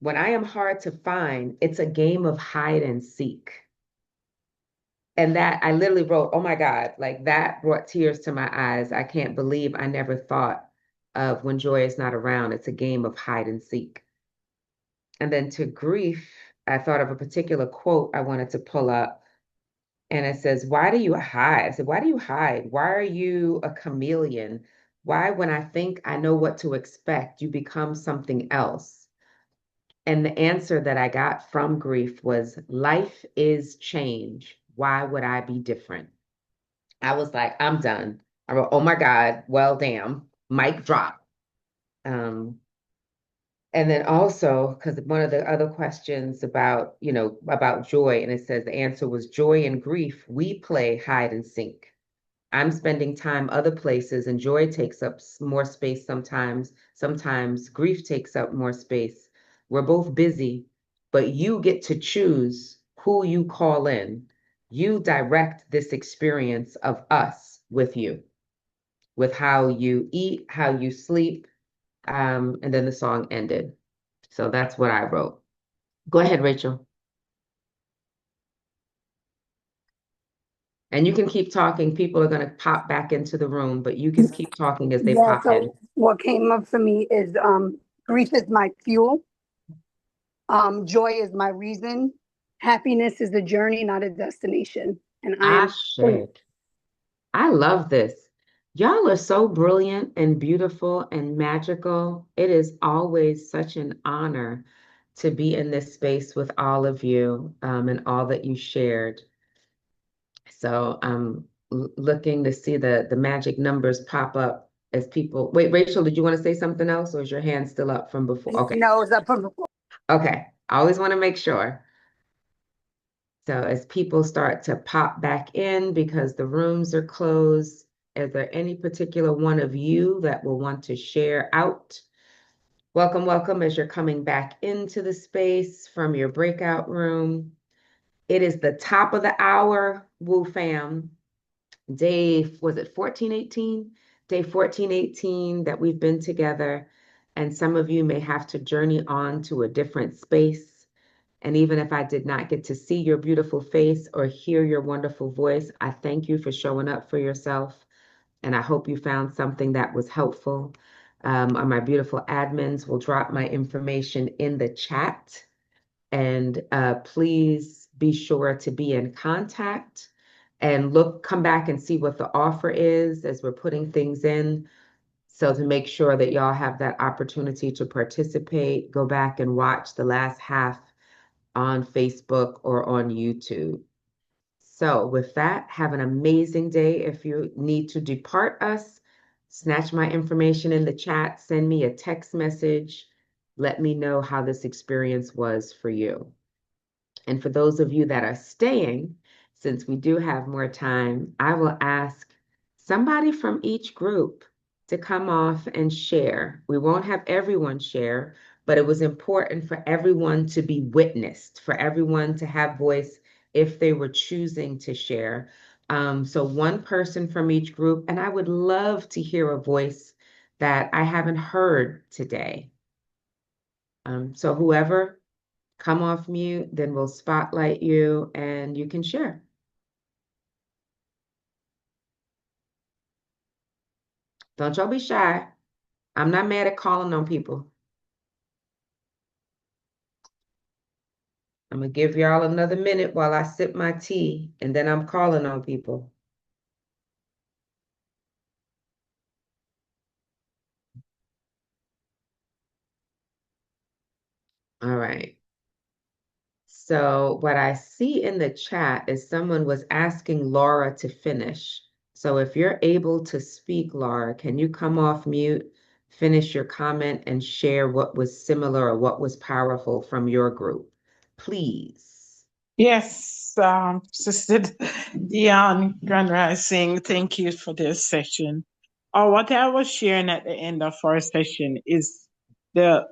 When I am hard to find, it's a game of hide and seek. And that I literally wrote, oh my God, like that brought tears to my eyes. I can't believe I never thought of when joy is not around, it's a game of hide and seek. And then to grief, I thought of a particular quote I wanted to pull up. And it says, why do you hide? I said, why do you hide? Why are you a chameleon? Why, when I think I know what to expect, you become something else? And the answer that I got from grief was, life is change. Why would I be different? I was like, I'm done. I wrote, oh my God, well, damn, mic drop. And then also, because one of the other questions about, about joy, and it says the answer was joy and grief, we play hide and seek. I'm spending time other places, and joy takes up more space sometimes. Sometimes grief takes up more space. We're both busy, but you get to choose who you call in. You direct this experience of us with you, with how you eat, how you sleep. And then the song ended. So that's what I wrote. Go ahead, Rachel. And you can keep talking. People are going to pop back into the room, but you can keep talking as they Yeah, pop in. so what came up for me is grief is my fuel. Joy is my reason. Happiness is a journey, not a destination. And I am Ashe. I love this. Y'all are so brilliant and beautiful and magical. It is always such an honor to be in this space with all of you and all that you shared. So I'm looking to see the magic numbers pop up as people. Wait, Rachel, did you want to say something else, or is your hand still up from before? Okay. No, it's up from before. Okay. I always want to make sure. So as people start to pop back in because the rooms are closed, is there any particular one of you that will want to share out? Welcome, welcome as you're coming back into the space from your breakout room. It is the top of the hour, Woo fam. Day, was it 1418? Day 1418 that we've been together. And some of you may have to journey on to a different space. And even if I did not get to see your beautiful face or hear your wonderful voice, I thank you for showing up for yourself. And I hope you found something that was helpful. My beautiful admins will drop my information in the chat. And please be sure to be in contact and come back and see what the offer is as we're putting things in. So to make sure that y'all have that opportunity to participate, go back and watch the last half on Facebook or on YouTube. So with that, have an amazing day. If you need to depart us, snatch my information in the chat, send me a text message, Let me know how this experience was for you. And for those of you that are staying, since we do have more time, I will ask somebody from each group to come off and share. We won't have everyone share, but it was important for everyone to be witnessed, for everyone to have voice if they were choosing to share. So one person from each group, and I would love to hear a voice that I haven't heard today. So whoever, come off mute, then we'll spotlight you and you can share. Don't y'all be shy. I'm not mad at calling on people. I'm gonna give y'all another minute while I sip my tea and then I'm calling on people. All right. So what I see in the chat is someone was asking Laura to finish. So if you're able to speak, Laura, can you come off mute, finish your comment, and share what was similar or what was powerful from your group? Please. Yes, Sister Dionne, Grand Rising, thank you for this session. What I was sharing at the end of our session is the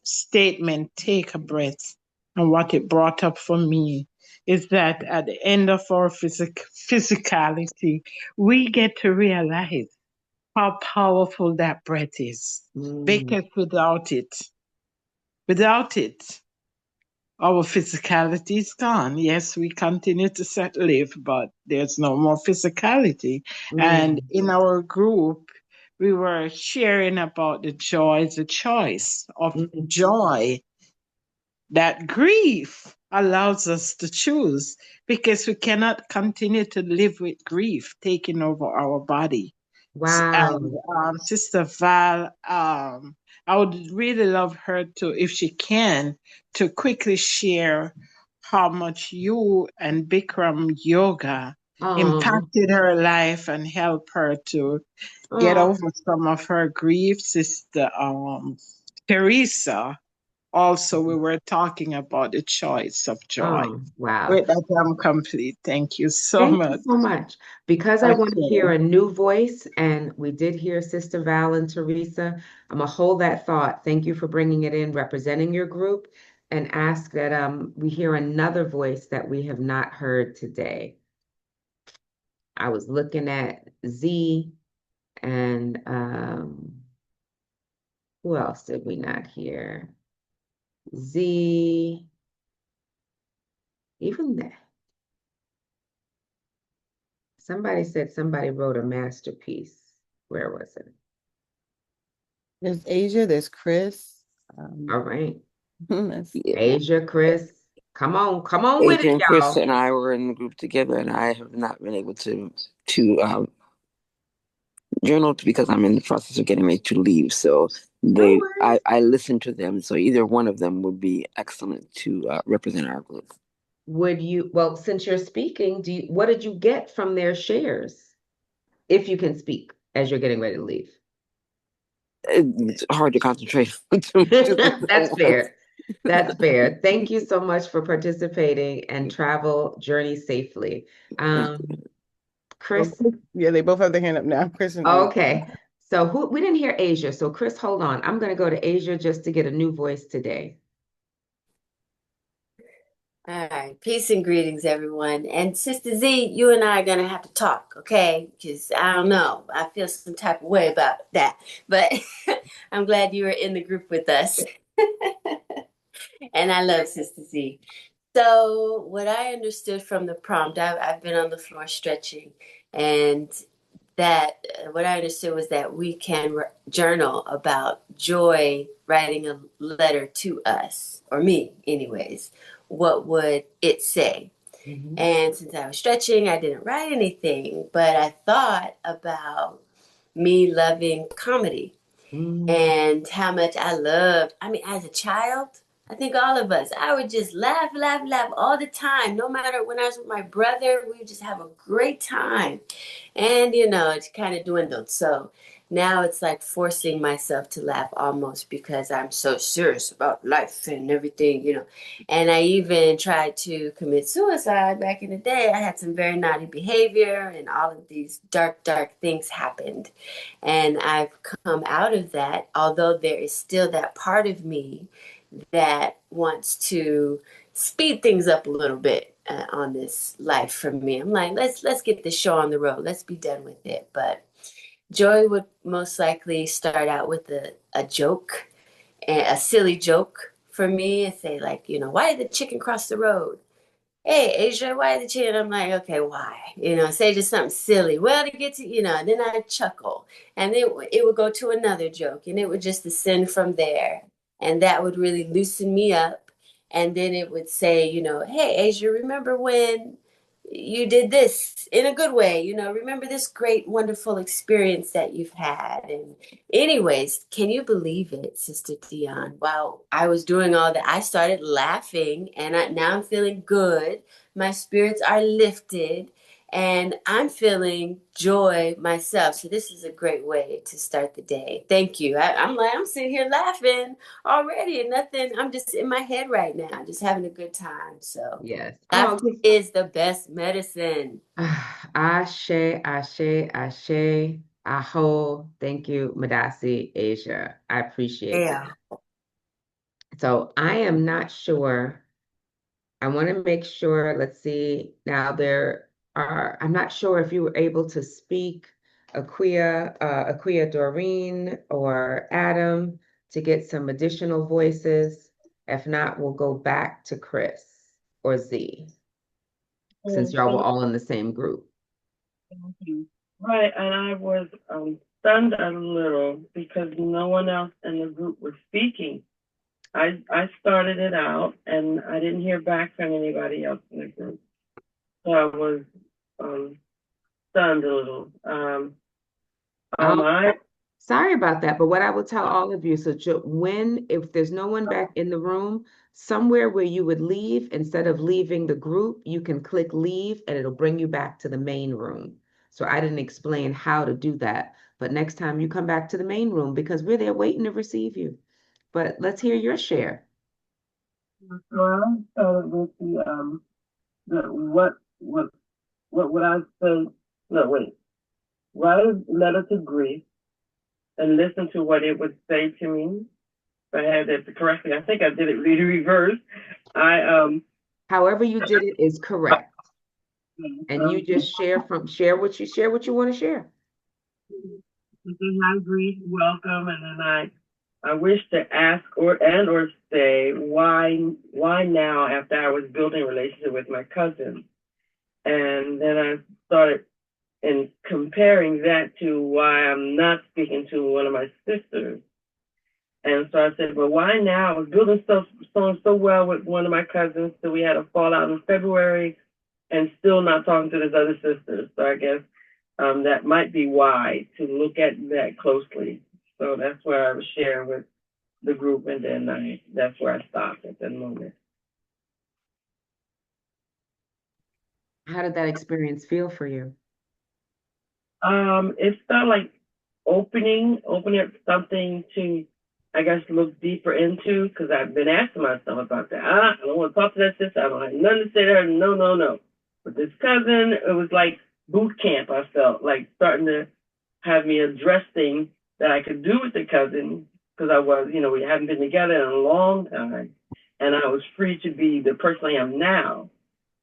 statement, take a breath. And what it brought up for me is that at the end of our physicality, we get to realize how powerful that breath is. Because without it, our physicality is gone. Yes, we continue to live, but there's no more physicality. And in our group, we were sharing about the joy, the choice of joy that grief allows us to choose, because we cannot continue to live with grief taking over our body. Wow. And Sister Val, I would really love her to, if she can, to quickly share how much you and Bikram yoga impacted her life and help her to get over some of her grief. Sister Teresa, also, we were talking about the choice of joy. Wow. With that, I'm complete. Thank you so Thank much. you so much. Because I want to hear Okay. a new voice, and we did hear Sister Val and Teresa. I'm gonna hold that thought. Thank you for bringing it in, representing your group, and ask that we hear another voice that we have not heard today. I was looking at Z and who else did we not hear? Z, even that. Somebody said somebody wrote a masterpiece. Where was it? There's Asia, there's Chris. All right. Yeah. Asia, Chris. Come on with it, Adrian, Chris, y'all. and I were in the group together, and I have not been able to journal because I'm in the process of getting ready to leave. So No worries. I listened to them. So either one of them would be excellent to represent our group. Would you, well, since you're speaking, what did you get from their shares? If you can speak as you're getting ready to leave. It's hard to concentrate on two things at That's once. fair. That's fair. Thank you so much for participating and travel journey safely. Chris. Yeah, they both have their hand up now. Chris and Okay. So we didn't hear Asia. So Chris, hold on. I'm going to go to Asia just to get a new voice today. All right, peace and greetings, everyone. And Sister Z, you and I are gonna have to talk, okay? Because I don't know, I feel some type of way about that. But I'm glad you were in the group with us. And I love Sister Z. So, what I understood from the prompt, I've been on the floor stretching, and that what I understood was that we can journal about joy, writing a letter to us, or me, anyways. What would it say? And since I was stretching, I didn't write anything, but I thought about me loving comedy and how much I loved. I mean, as a child, I think all of us, I would just laugh, laugh, laugh all the time. No matter when I was with my brother, we would just have a great time. And, it's kind of dwindled. So now it's like forcing myself to laugh almost because I'm so serious about life and everything. And I even tried to commit suicide back in the day. I had some very naughty behavior and all of these dark, dark things happened. And I've come out of that, although there is still that part of me that wants to speed things up a little bit on this life for me. I'm like, let's get the show on the road. Let's be done with it. But Joy would most likely start out with a joke, a silly joke for me, and say like, why did the chicken cross the road? Hey, Asia, why the chicken? I'm like, okay, why? Say just something silly. Well, to get to, and then I'd chuckle. And then it would go to another joke, and it would just ascend from there. And that would really loosen me up. And then it would say, hey, Asia, remember when you did this in a good way? Remember this great, wonderful experience that you've had. And anyways, can you believe it, Sister Dionne? While I was doing all that, I started laughing, and now I'm feeling good. My spirits are lifted, and I'm feeling joy myself. So this is a great way to start the day. Thank you. I'm sitting here laughing already, and nothing. I'm just in my head right now, just having a good time. So Yes. laughter is the best medicine. Ashe, Ashe, Ashe, Aho. Thank you, Madasi, Asia. I appreciate Yeah. that. So I am not sure. I want to make sure, let's see. Now I'm not sure if you were able to speak, Aquia Doreen or Adam, to get some additional voices. If not, we'll go back to Chris or Z, since y'all were all in the same group. Right, and I was stunned a little because no one else in the group was speaking. I started it out, and I didn't hear back from anybody else in the group, so I was stunned a little. Sorry about that, but what I will tell all of you, so if there's no one back in the room, somewhere where you would leave, instead of leaving the group, you can click leave and it'll bring you back to the main room. So I didn't explain how to do that, but next time you come back to the main room because we're there waiting to receive you. But let's hear your share. So I started with what I said. No, wait. Write a letter to grief and listen to what it would say to me. If I had that correctly, I think I did it really reverse. However you did it is correct, and you just share what you want to share. Hi, grief, welcome, and then I wish to ask or say why now after I was building a relationship with my cousin, and then I started in comparing that to why I'm not speaking to one of my sisters. And so I said, well, why now? I was building so well with one of my cousins, so we had a fallout in February and still not talking to this other sister. So I guess that might be why, to look at that closely. So that's where I was sharing with the group, and then that's where I stopped at that moment. How did that experience feel for you? It felt like opening up something to, I guess, look deeper into, because I've been asking myself about that. I don't want to talk to that sister. I don't have nothing to say to her. No. But this cousin, it was like boot camp. I felt like starting to have me address things that I could do with the cousin, because I was, we hadn't been together in a long time, and I was free to be the person I am now.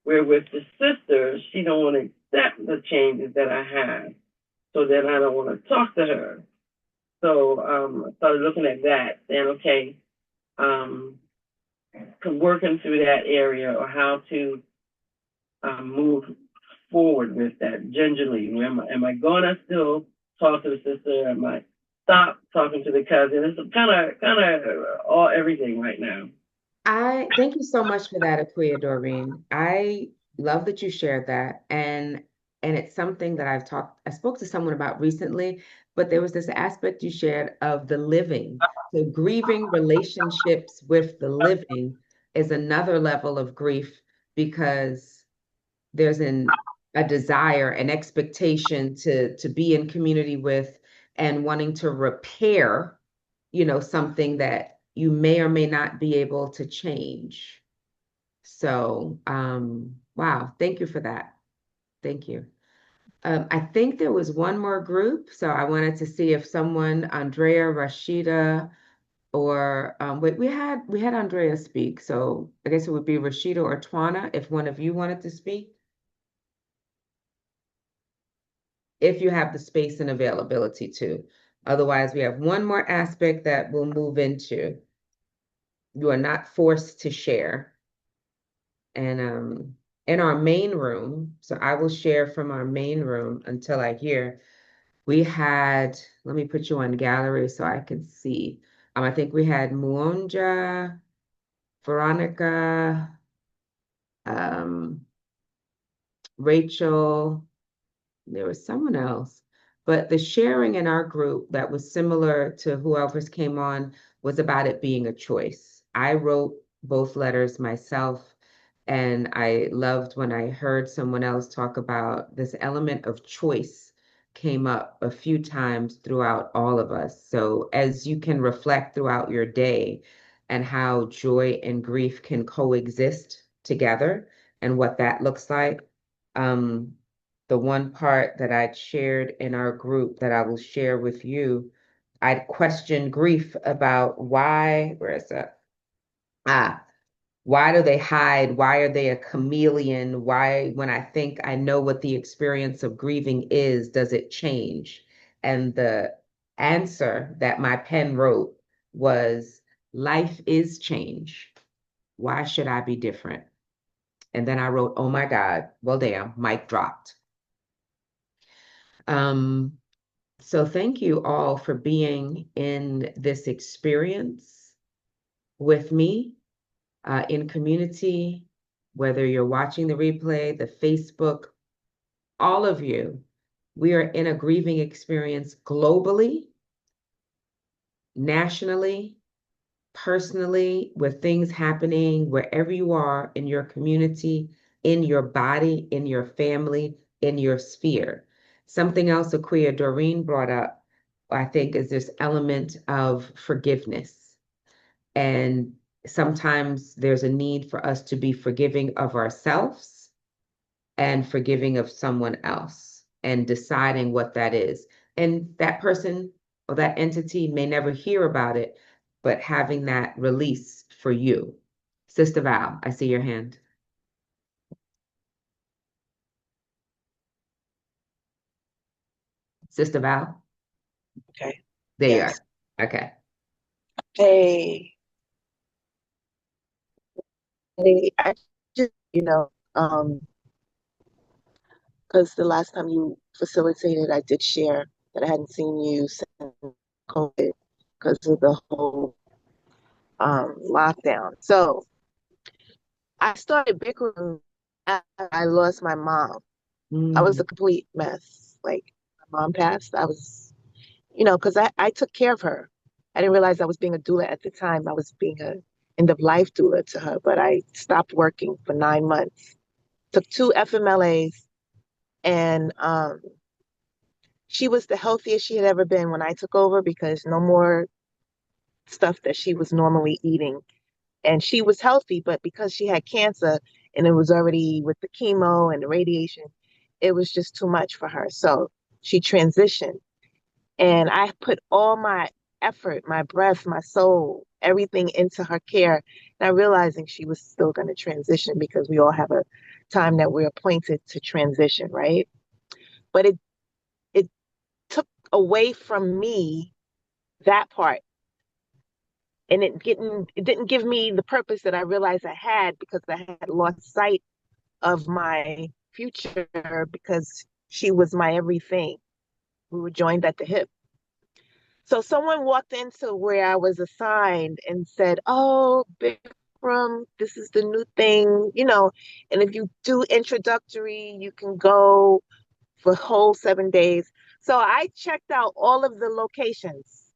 Where with the sister, she don't want to accept the changes that I have, so then I don't want to talk to her. So I started looking at that, saying, okay, working through that area, or how to move forward with that gingerly. Am I going to still talk to the sister? Am I stop talking to the cousin? It's kind of all everything right now. I thank you so much for that, Aquia Doreen. I love that you shared that, and it's something that I spoke to someone about recently, but there was this aspect you shared of the living. So grieving relationships with the living is another level of grief because there's a desire, an expectation to be in community with and wanting to repair, something that you may or may not be able to change. So, wow, thank you for that. Thank you. I think there was one more group, so I wanted to see if someone, Andrea, Rashida, or wait, we had Andrea speak, so I guess it would be Rashida or Twana if one of you wanted to speak. If you have the space and availability to. Otherwise, we have one more aspect that we'll move into. You are not forced to share. And in our main room, so I will share from our main room until I hear. We had, let me put you on gallery so I can see. I think we had Muonja, Veronica, um, Rachel, there was someone else. But the sharing in our group that was similar to whoever's came on was about it being a choice. I wrote both letters myself, and I loved when I heard someone else talk about this element of choice came up a few times throughout all of us. So as you can reflect throughout your day and how joy and grief can coexist together and what that looks like, the one part that I'd shared in our group that I will share with you, I'd questioned grief about why, where is that? Why do they hide? Why are they a chameleon? Why, when I think I know what the experience of grieving is, does it change? And the answer that my pen wrote was, life is change. Why should I be different? And then I wrote, oh my God, well, damn, mic dropped. So thank you all for being in this experience with me in community, whether you're watching the replay, the Facebook, all of you. We are in a grieving experience globally, nationally, personally, with things happening wherever you are in your community, in your body, in your family, in your sphere. Something else Aquia Doreen brought up, I think, is this element of forgiveness. And sometimes there's a need for us to be forgiving of ourselves and forgiving of someone else and deciding what that is. And that person or that entity may never hear about it, but having that release for you. Sister Val, I see your hand. Sister Val? Okay. There Yes. you are. Okay. Hey, hey, I just, because the last time you facilitated, I did share that I hadn't seen you since COVID because of the whole lockdown. So I started bickering after I lost my mom. I was a complete mess. Like, my mom passed. I was, because I took care of her. I didn't realize I was being a doula at the time. I was being a end of life doula to her, but I stopped working for 9 months. Took 2 FMLAs, and she was the healthiest she had ever been when I took over because no more stuff that she was normally eating. And she was healthy, but because she had cancer and it was already with the chemo and the radiation, it was just too much for her. So she transitioned. And I put all my effort, my breath, my soul, everything into her care, not realizing she was still going to transition because we all have a time that we're appointed to transition, right? But it took away from me that part. And it didn't give me the purpose that I realized I had because I had lost sight of my future because she was my everything. We were joined at the hip. So someone walked into where I was assigned and said, "Oh, Bikram, this is the new thing, and if you do introductory, you can go for whole 7 days." So I checked out all of the locations.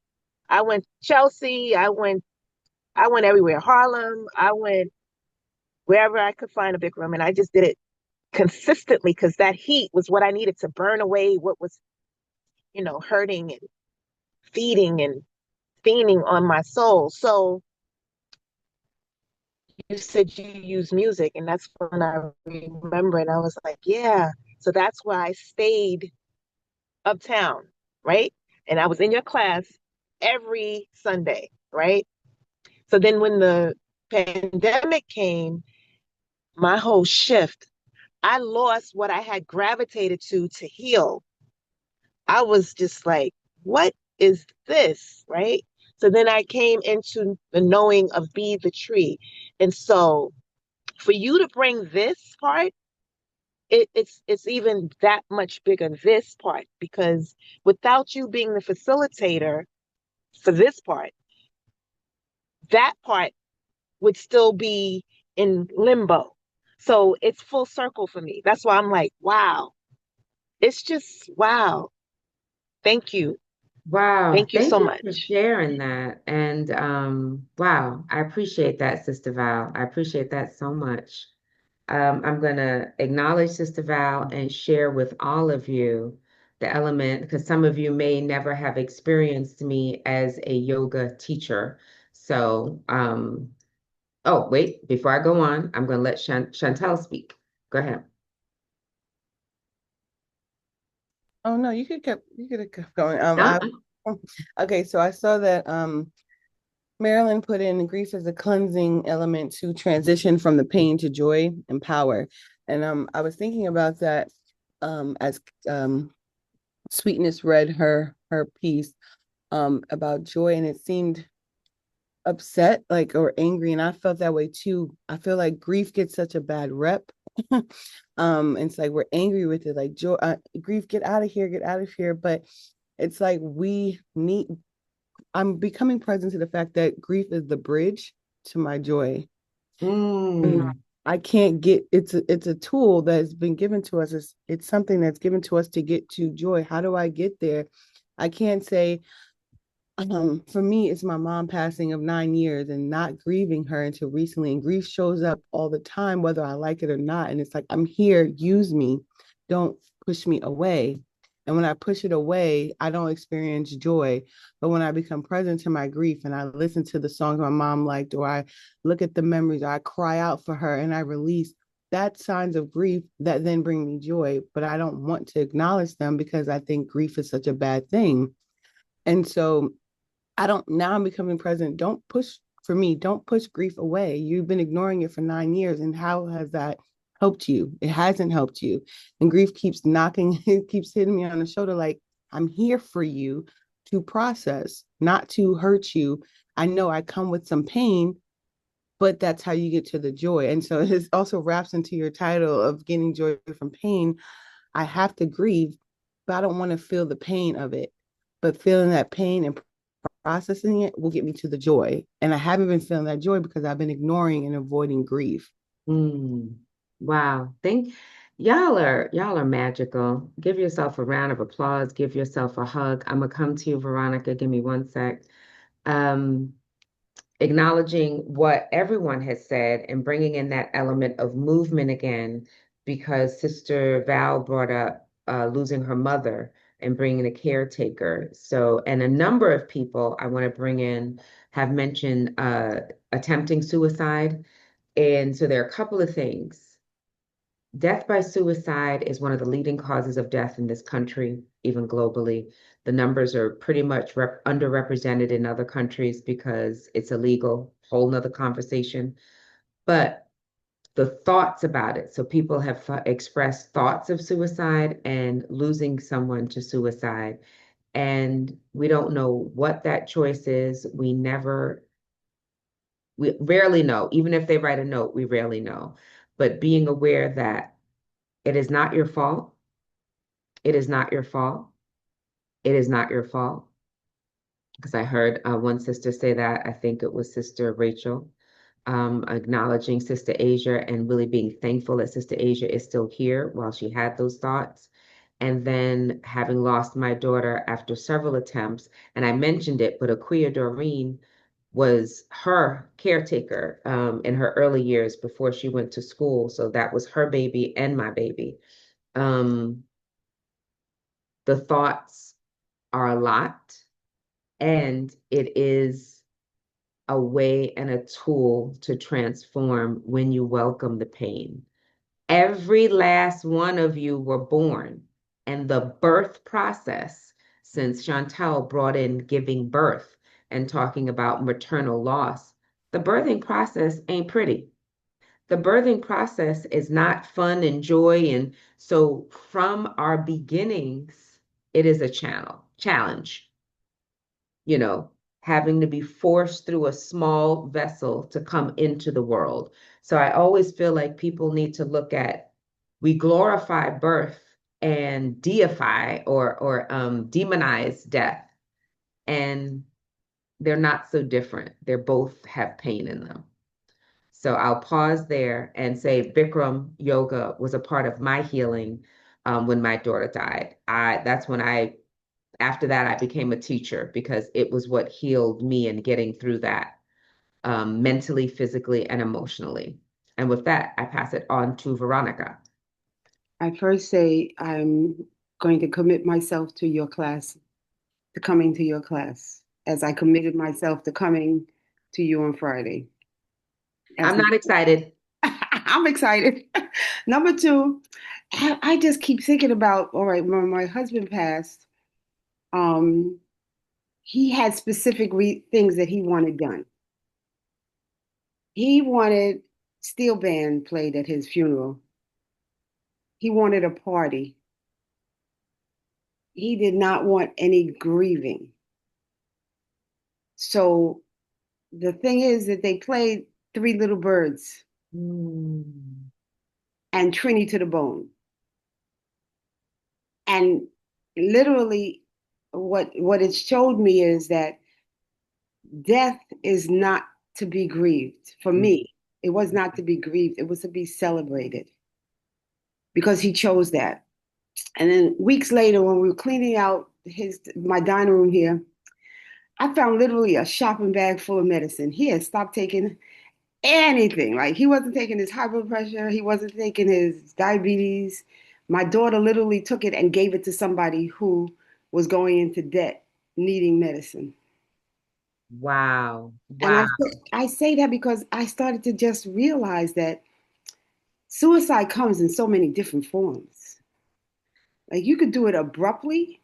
I went Chelsea, I went everywhere. Harlem, I went wherever I could find a big room, and I just did it consistently because that heat was what I needed to burn away what was, hurting and feeding and fiending on my soul. So you said you use music, and that's when I remembered. I was like, yeah. So that's why I stayed uptown, right? And I was in your class every Sunday, right? So then when the pandemic came, my whole shift, I lost what I had gravitated to heal. I was just like, what is this? Right. So then I came into the knowing of Be the Tree. And so for you to bring this part, it's even that much bigger, this part, because without you being the facilitator for this part, that part would still be in limbo. So it's full circle for me. That's why I'm like, wow. It's just wow. Thank you. Wow, Thank you thank so you for much. sharing that. And wow, I appreciate that, Sister Val. I appreciate that so much. I'm going to acknowledge Sister Val and share with all of you the element, because some of you may never have experienced me as a yoga teacher. So, oh, wait, before I go on, I'm going to let Chantel speak. Go ahead. Oh no, you could have kept going. No? Okay, so I saw that Marilyn put in grief as a cleansing element to transition from the pain to joy and power. And I was thinking about that as Sweetness read her piece about joy, and it seemed upset, like, or angry, and I felt that way too. I feel like grief gets such a bad rep. It's like we're angry with it, like joy, grief, get out of here, get out of here. But it's like we need. I'm becoming present to the fact that grief is the bridge to my joy. Mm. I can't get it's a tool that has been given to us. It's something that's given to us to get to joy. How do I get there? I can't say, for me, it's my mom passing of 9 years and not grieving her until recently. And grief shows up all the time, whether I like it or not. And it's like, I'm here, use me, don't push me away. And when I push it away, I don't experience joy. But when I become present to my grief and I listen to the songs my mom liked, or I look at the memories, or I cry out for her and I release, that's signs of grief that then bring me joy. But I don't want to acknowledge them because I think grief is such a bad thing. And so I don't, now I'm becoming present. Don't push, for me, don't push grief away. You've been ignoring it for 9 years. And how has that helped you? It hasn't helped you. And grief keeps knocking, it keeps hitting me on the shoulder like, I'm here for you to process, not to hurt you. I know I come with some pain, but that's how you get to the joy. And so it also wraps into your title of getting joy from pain. I have to grieve, but I don't want to feel the pain of it. But feeling that pain and processing it will get me to the joy. And I haven't been feeling that joy because I've been ignoring and avoiding grief. Mm. Wow. Thank y'all are magical. Give yourself a round of applause. Give yourself a hug. I'm gonna come to you, Veronica. Give me one sec. Um, Acknowledging what everyone has said and bringing in that element of movement again, because Sister Val brought up losing her mother and bringing a caretaker. So, and a number of people I want to bring in have mentioned attempting suicide. And so there are a couple of things. Death by suicide is one of the leading causes of death in this country, even globally. The numbers are pretty much underrepresented in other countries because it's illegal, whole nother conversation. But the thoughts about it, so people have expressed thoughts of suicide and losing someone to suicide. And we don't know what that choice is. We rarely know. Even if they write a note, we rarely know. But being aware that it is not your fault. It is not your fault. It is not your fault. Because I heard one sister say that. I think it was Sister Rachel, acknowledging Sister Asia and really being thankful that Sister Asia is still here while she had those thoughts. And then having lost my daughter after several attempts, and I mentioned it, but Aquia Doreen was her caretaker in her early years before she went to school. So that was her baby and my baby. Um, the thoughts are a lot, and it is a way and a tool to transform when you welcome the pain. Every last one of you were born, and the birth process, since Chantel brought in giving birth and talking about maternal loss, the birthing process ain't pretty. The birthing process is not fun and joy. And so from our beginnings, it is a challenge, you know, having to be forced through a small vessel to come into the world. So I always feel like people need to look at, we glorify birth and deify or demonize death, and they're not so different. They're both have pain in them. So I'll pause there and say Bikram yoga was a part of my healing when my daughter died. That's when after that, I became a teacher because it was what healed me in getting through that mentally, physically, and emotionally. And with that, I pass it on to Veronica. I first say I'm going to commit myself to your class, to coming to your class, as I committed myself to coming to you on Friday. I'm not excited. I'm excited. Number two, I just keep thinking about, all right, when my husband passed, um, he had specific things that he wanted done. He wanted steel band played at his funeral. He wanted a party. He did not want any grieving. So the thing is that they played Three Little Birds and Trini to the Bone. And literally what it showed me is that death is not to be grieved. For me, it was not to be grieved. It was to be celebrated because he chose that. And then weeks later, when we were cleaning out my dining room here, I found literally a shopping bag full of medicine. He had stopped taking anything. Like he wasn't taking his high blood pressure, he wasn't taking his diabetes. My daughter literally took it and gave it to somebody who was going into debt, needing medicine. Wow. And Wow. I say that because I started to just realize that suicide comes in so many different forms. Like you could do it abruptly,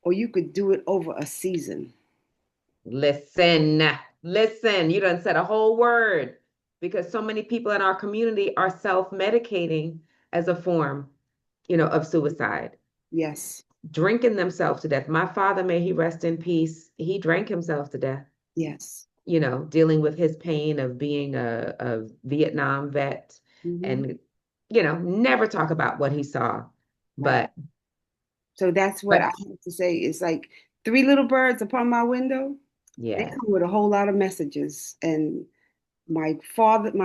or you could do it over a season. Listen, you done said a whole word because so many people in our community are self-medicating as a form, of suicide. Yes. Drinking themselves to death. My father, may he rest in peace, he drank himself to death. Yes. Dealing with his pain of being a Vietnam vet and, never talk about what he saw. Right. But so that's what I have to say. It's like Three Little Birds upon my window. They yeah. come with a whole lot of messages. And my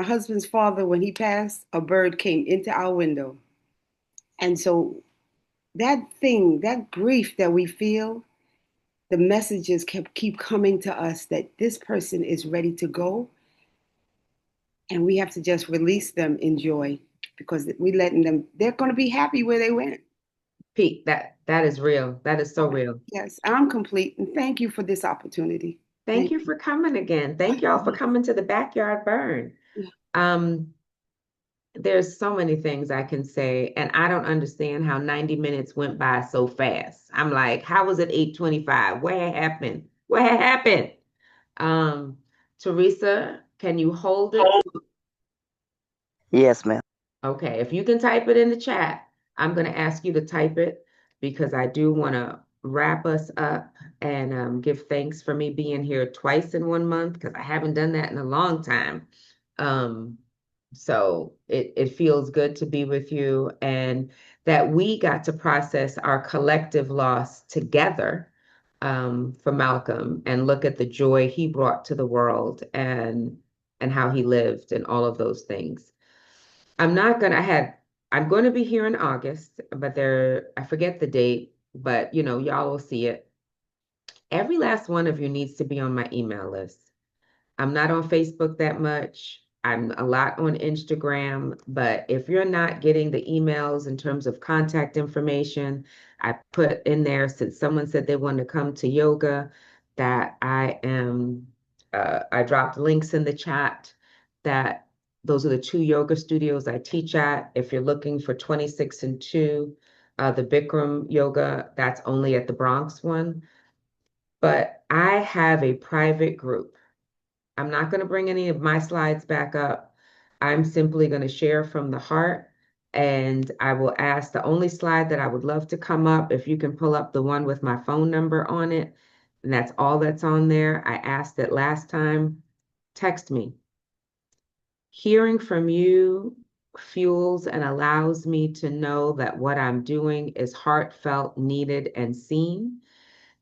husband's father, when he passed, a bird came into our window. And so that grief that we feel, the messages keep coming to us that this person is ready to go. And we have to just release them in joy because we letting them, they're going to be happy where they went. Pete, that is real. That is so real. Yes, I'm complete. And thank you for this opportunity. Thank you for coming again. Thank y'all for coming to the backyard burn. There's so many things I can say, and I don't understand how 90 minutes went by so fast. I'm like, how was it 8:25? What happened? What happened? Teresa, can you hold it? Yes, ma'am. Okay, if you can type it in the chat, I'm going to ask you to type it because I do want to wrap us up and give thanks for me being here twice in 1 month because I haven't done that in a long time. So it feels good to be with you and that we got to process our collective loss together for Malcolm and look at the joy he brought to the world and how he lived and all of those things. I had I'm going to be here in August, but I forget the date, but y'all will see it. Every last one of you needs to be on my email list. I'm not on Facebook that much. I'm a lot on Instagram, but if you're not getting the emails in terms of contact information, I put in there since someone said they wanted to come to yoga, that I dropped links in the chat that those are the two yoga studios I teach at. If you're looking for 26 and 2, the Bikram yoga, that's only at the Bronx one. But I have a private group. I'm not going to bring any of my slides back up. I'm simply going to share from the heart. And I will ask the only slide that I would love to come up, if you can pull up the one with my phone number on it. And that's all that's on there. I asked it last time. Text me. Hearing from you fuels and allows me to know that what I'm doing is heartfelt, needed, and seen.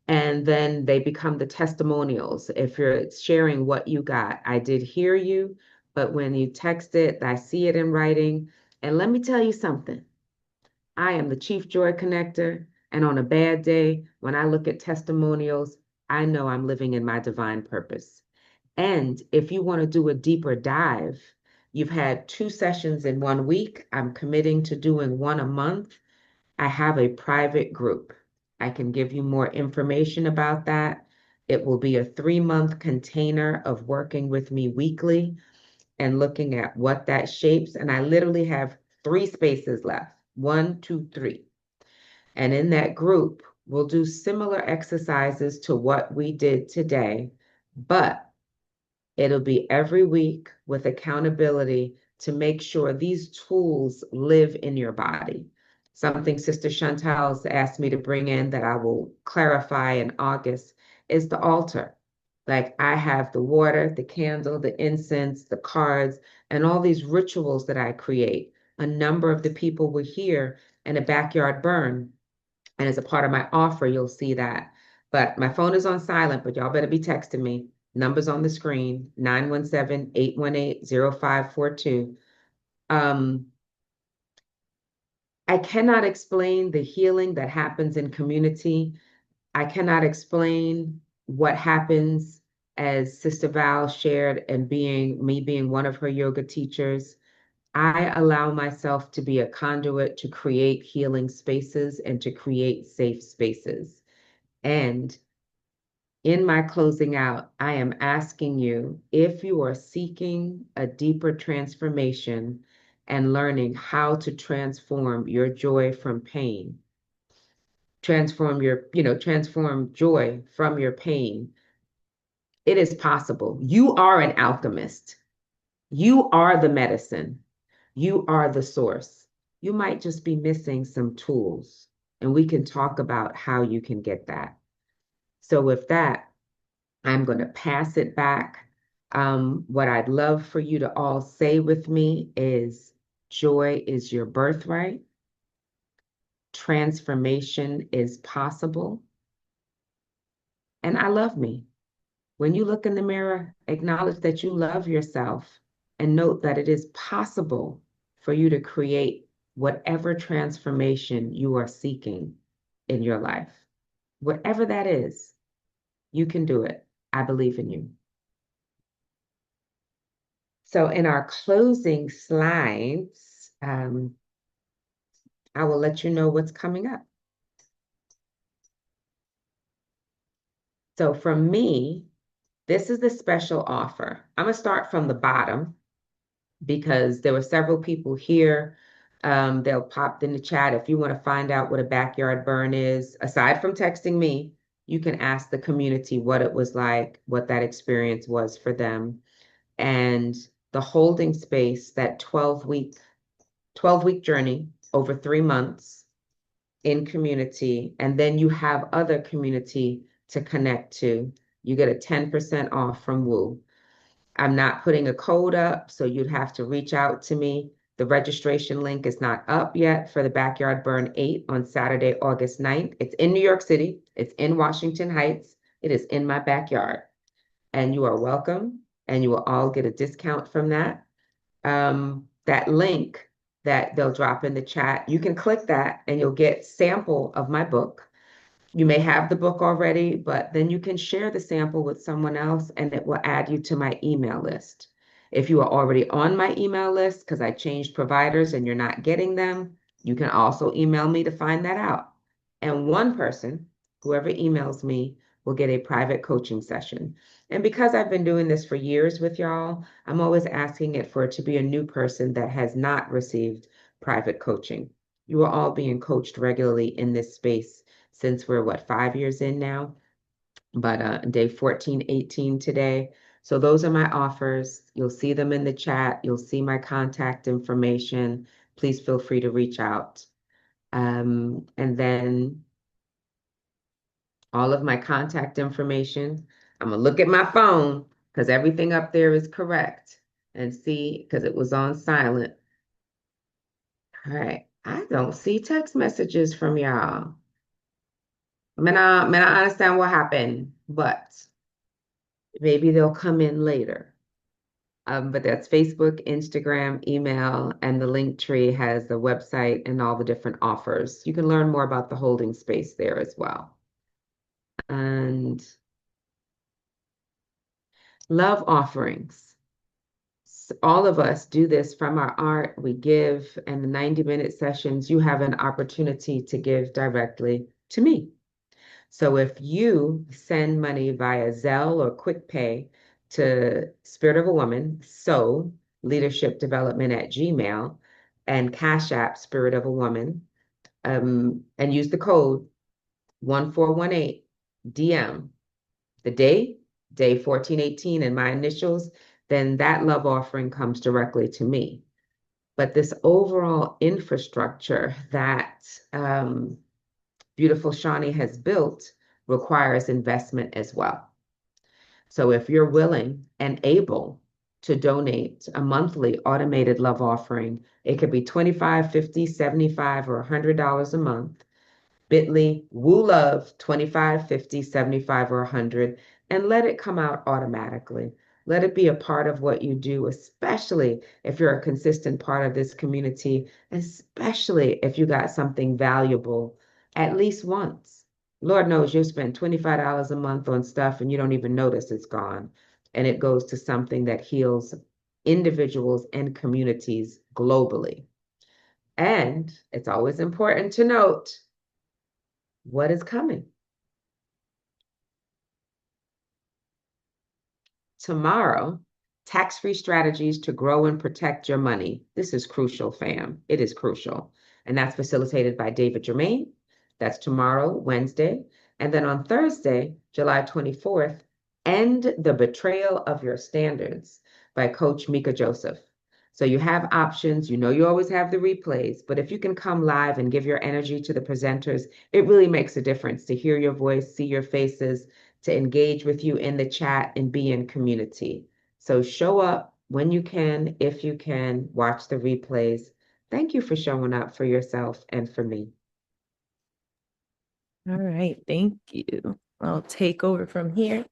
And then they become the testimonials. If you're sharing what you got, I did hear you, but when you text it, I see it in writing. And let me tell you something. I am the chief joy connector. And on a bad day, when I look at testimonials, I know I'm living in my divine purpose. And if you want to do a deeper dive, you've had 2 sessions in 1 week. I'm committing to doing 1 a month. I have a private group. I can give you more information about that. It will be a 3-month container of working with me weekly and looking at what that shapes. And I literally have 3 spaces left, 1, 2, 3. And in that group, we'll do similar exercises to what we did today, but it'll be every week with accountability to make sure these tools live in your body. Something Sister Chantal's asked me to bring in that I will clarify in August is the altar. Like, I have the water, the candle, the incense, the cards, and all these rituals that I create. A number of the people were here in a backyard burn. And as a part of my offer, you'll see that. But my phone is on silent, but y'all better be texting me. Numbers on the screen, 917-818-0542. I cannot explain the healing that happens in community. I cannot explain what happens, as Sister Val shared, and being one of her yoga teachers. I allow myself to be a conduit to create healing spaces and to create safe spaces. And in my closing out, I am asking you, if you are seeking a deeper transformation and learning how to transform your joy from pain, transform joy from your pain, it is possible. You are an alchemist. You are the medicine. You are the source. You might just be missing some tools, and we can talk about how you can get that. So with that, I'm going to pass it back. What I'd love for you to all say with me is, joy is your birthright. Transformation is possible. And I love me. When you look in the mirror, acknowledge that you love yourself and note that it is possible for you to create whatever transformation you are seeking in your life. Whatever that is, you can do it. I believe in you. So in our closing slides, I will let you know what's coming up. So from me, this is the special offer. I'm going to start from the bottom because there were several people here. They'll pop in the chat. If you want to find out what a backyard burn is, aside from texting me, you can ask the community what it was like, what that experience was for them. And the holding space, that 12-week journey over 3 months in community, and then you have other community to connect to. You get a 10% off from Woo. I'm not putting a code up, so you'd have to reach out to me. The registration link is not up yet for the Backyard Burn 8 on Saturday, August 9th. It's in New York City. It's in Washington Heights. It is in my backyard. And you are welcome, and you will all get a discount from that. That link that they'll drop in the chat. You can click that and you'll get sample of my book. You may have the book already, but then you can share the sample with someone else and it will add you to my email list. If you are already on my email list, because I changed providers and you're not getting them, you can also email me to find that out. And one person, whoever emails me, will get a private coaching session. And because I've been doing this for years with y'all, I'm always asking it for it to be a new person that has not received private coaching. You are all being coached regularly in this space since we're 5 years in now, but day 14, 18 today. So those are my offers. You'll see them in the chat. You'll see my contact information. Please feel free to reach out. And then all of my contact information. I'm gonna look at my phone because everything up there is correct and see because it was on silent. All right. I don't see text messages from y'all. May I understand what happened, but maybe they'll come in later. But that's Facebook, Instagram, email, and the link tree has the website and all the different offers. You can learn more about the holding space there as well. And love offerings. All of us do this from our art. We give, and the 90-minute sessions, you have an opportunity to give directly to me. So if you send money via Zelle or QuickPay to Spirit of a Woman, so leadership development at Gmail, and Cash App Spirit of a Woman, and use the code 1418 DM, the day 1418, and my initials, then that love offering comes directly to me. But this overall infrastructure that beautiful Shawnee has built requires investment as well. So if you're willing and able to donate a monthly automated love offering, it could be $25, $50, $75, or $100 a month. Bit.ly, Woo Love, 25, 50, 75, or 100, and let it come out automatically. Let it be a part of what you do, especially if you're a consistent part of this community, especially if you got something valuable at least once. Lord knows you spend $25 a month on stuff and you don't even notice it's gone. And it goes to something that heals individuals and communities globally. And it's always important to note what is coming. Tomorrow, tax-free strategies to grow and protect your money. This is crucial, fam. It is crucial. And that's facilitated by David Germain. That's tomorrow, Wednesday. And then on Thursday, July 24th, End the Betrayal of Your Standards by Coach Mika Joseph. So you have options. You know you always have the replays, but if you can come live and give your energy to the presenters, it really makes a difference to hear your voice, see your faces, to engage with you in the chat and be in community. So show up when you can, if you can, watch the replays. Thank you for showing up for yourself and for me. All right, thank you. I'll take over from here.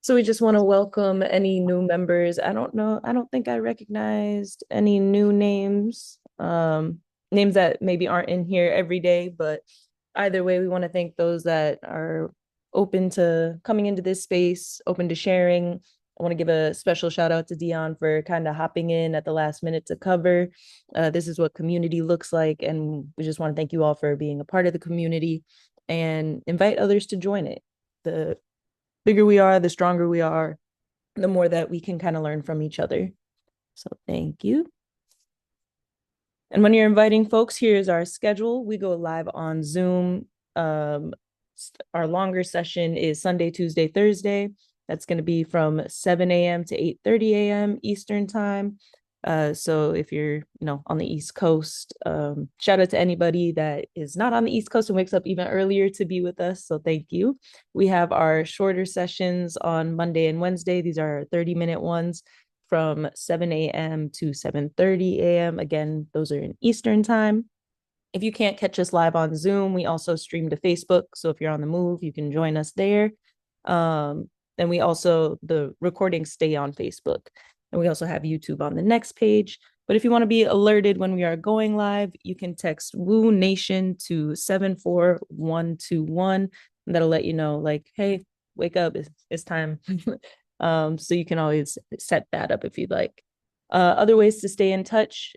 So we just want to welcome any new members. I don't think I recognized any new names, names that maybe aren't in here every day, but either way, we want to thank those that are open to coming into this space, open to sharing. I want to give a special shout out to Dionne for kind of hopping in at the last minute to cover. This is what community looks like, and we just want to thank you all for being a part of the community and invite others to join it. The bigger we are, the stronger we are, the more that we can kind of learn from each other. So thank you. And when you're inviting folks, here's our schedule. We go live on Zoom. Our longer session is Sunday, Tuesday, Thursday. That's going to be from 7 a.m. to 8:30 a.m. Eastern time. So if you're, on the East Coast, shout out to anybody that is not on the East Coast and wakes up even earlier to be with us. So thank you. We have our shorter sessions on Monday and Wednesday. These are 30-minute ones from 7 a.m. to 7:30 a.m. Again, those are in Eastern time. If you can't catch us live on Zoom, we also stream to Facebook. So if you're on the move, you can join us there. And we also, the recordings stay on Facebook. And we also have YouTube on the next page. But if you want to be alerted when we are going live, you can text Woo Nation to 74121. And that'll let you know, like, hey, wake up, it's time. So you can always set that up if you'd like. Other ways to stay in touch,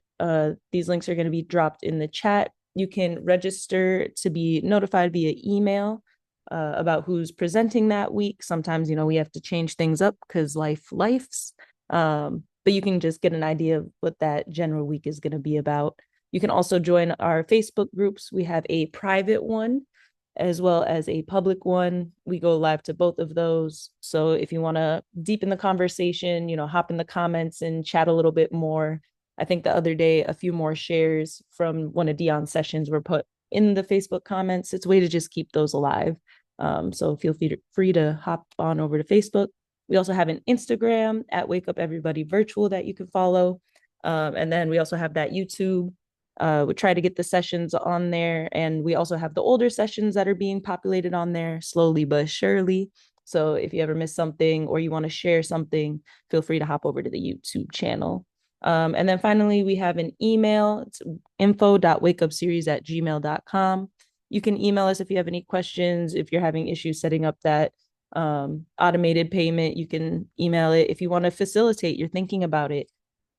these links are going to be dropped in the chat. You can register to be notified via email about who's presenting that week. Sometimes, we have to change things up because life's. But you can just get an idea of what that general week is going to be about. You can also join our Facebook groups. We have a private one as well as a public one. We go live to both of those. So if you want to deepen the conversation, hop in the comments and chat a little bit more. I think the other day, a few more shares from one of Dionne's sessions were put in the Facebook comments. It's a way to just keep those alive. So feel free to hop on over to Facebook. We also have an Instagram at Wake Up Everybody Virtual that you can follow. And then we also have that YouTube. We try to get the sessions on there. And we also have the older sessions that are being populated on there slowly but surely. So if you ever miss something or you want to share something, feel free to hop over to the YouTube channel. And then finally, we have an email. It's info.wakeupseries@gmail.com. You can email us if you have any questions, if you're having issues setting up that automated payment, you can email it. If you want to facilitate, you're thinking about it,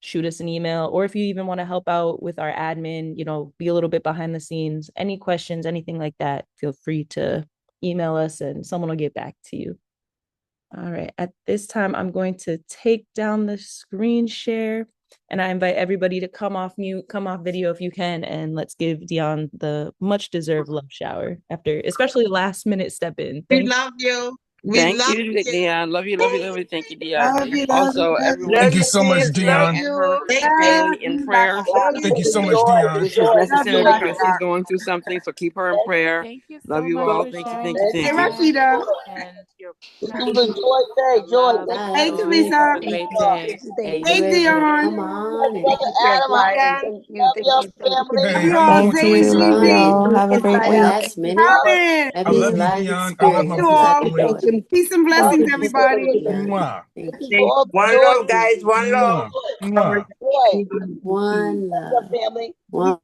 shoot us an email. Or if you even want to help out with our admin, be a little bit behind the scenes, any questions, anything like that, feel free to email us and someone will get back to you. All right, at this time, I'm going to take down the screen share and I invite everybody to come off mute, come off video if you can, and let's give Dionne the much deserved love shower after, especially last minute step in. We love you. Thank you, Dionne. Love you, love you, love you. Thank you, Dionne. Also, everyone, Thank you so much, keep Dionne Dionne. and her family in prayer. Thank you so much, Dionne. This is necessary because she's going through something, so keep her in prayer. Thank you Love so you much all. for Thank you, sharing thank you, the thank Hey, you. Rashida. and your This is a joy day, joy. Hey, Bye. Teresa. Have a great day. Thank And Hey, you you. ready to Dion. come on and Brother Yes, Adam, right. Yeah. Thank you. love Thank your you. Thank you. family. Hey, Love you how you all. doing, thank Stay you. with Teresa? Love Breezy. y'all. Have a great Inside week. out. last minute. Robin. That I means love you, live Dionne. I love Love my experience. you You got all. the family. Thank you. daughter. Peace and Love Thank blessings, you, you. everybody. Dion. Mwah. Thank you. More One joy, love, guys. One love. Mwah. Mwah. One joy. love. Love your family. One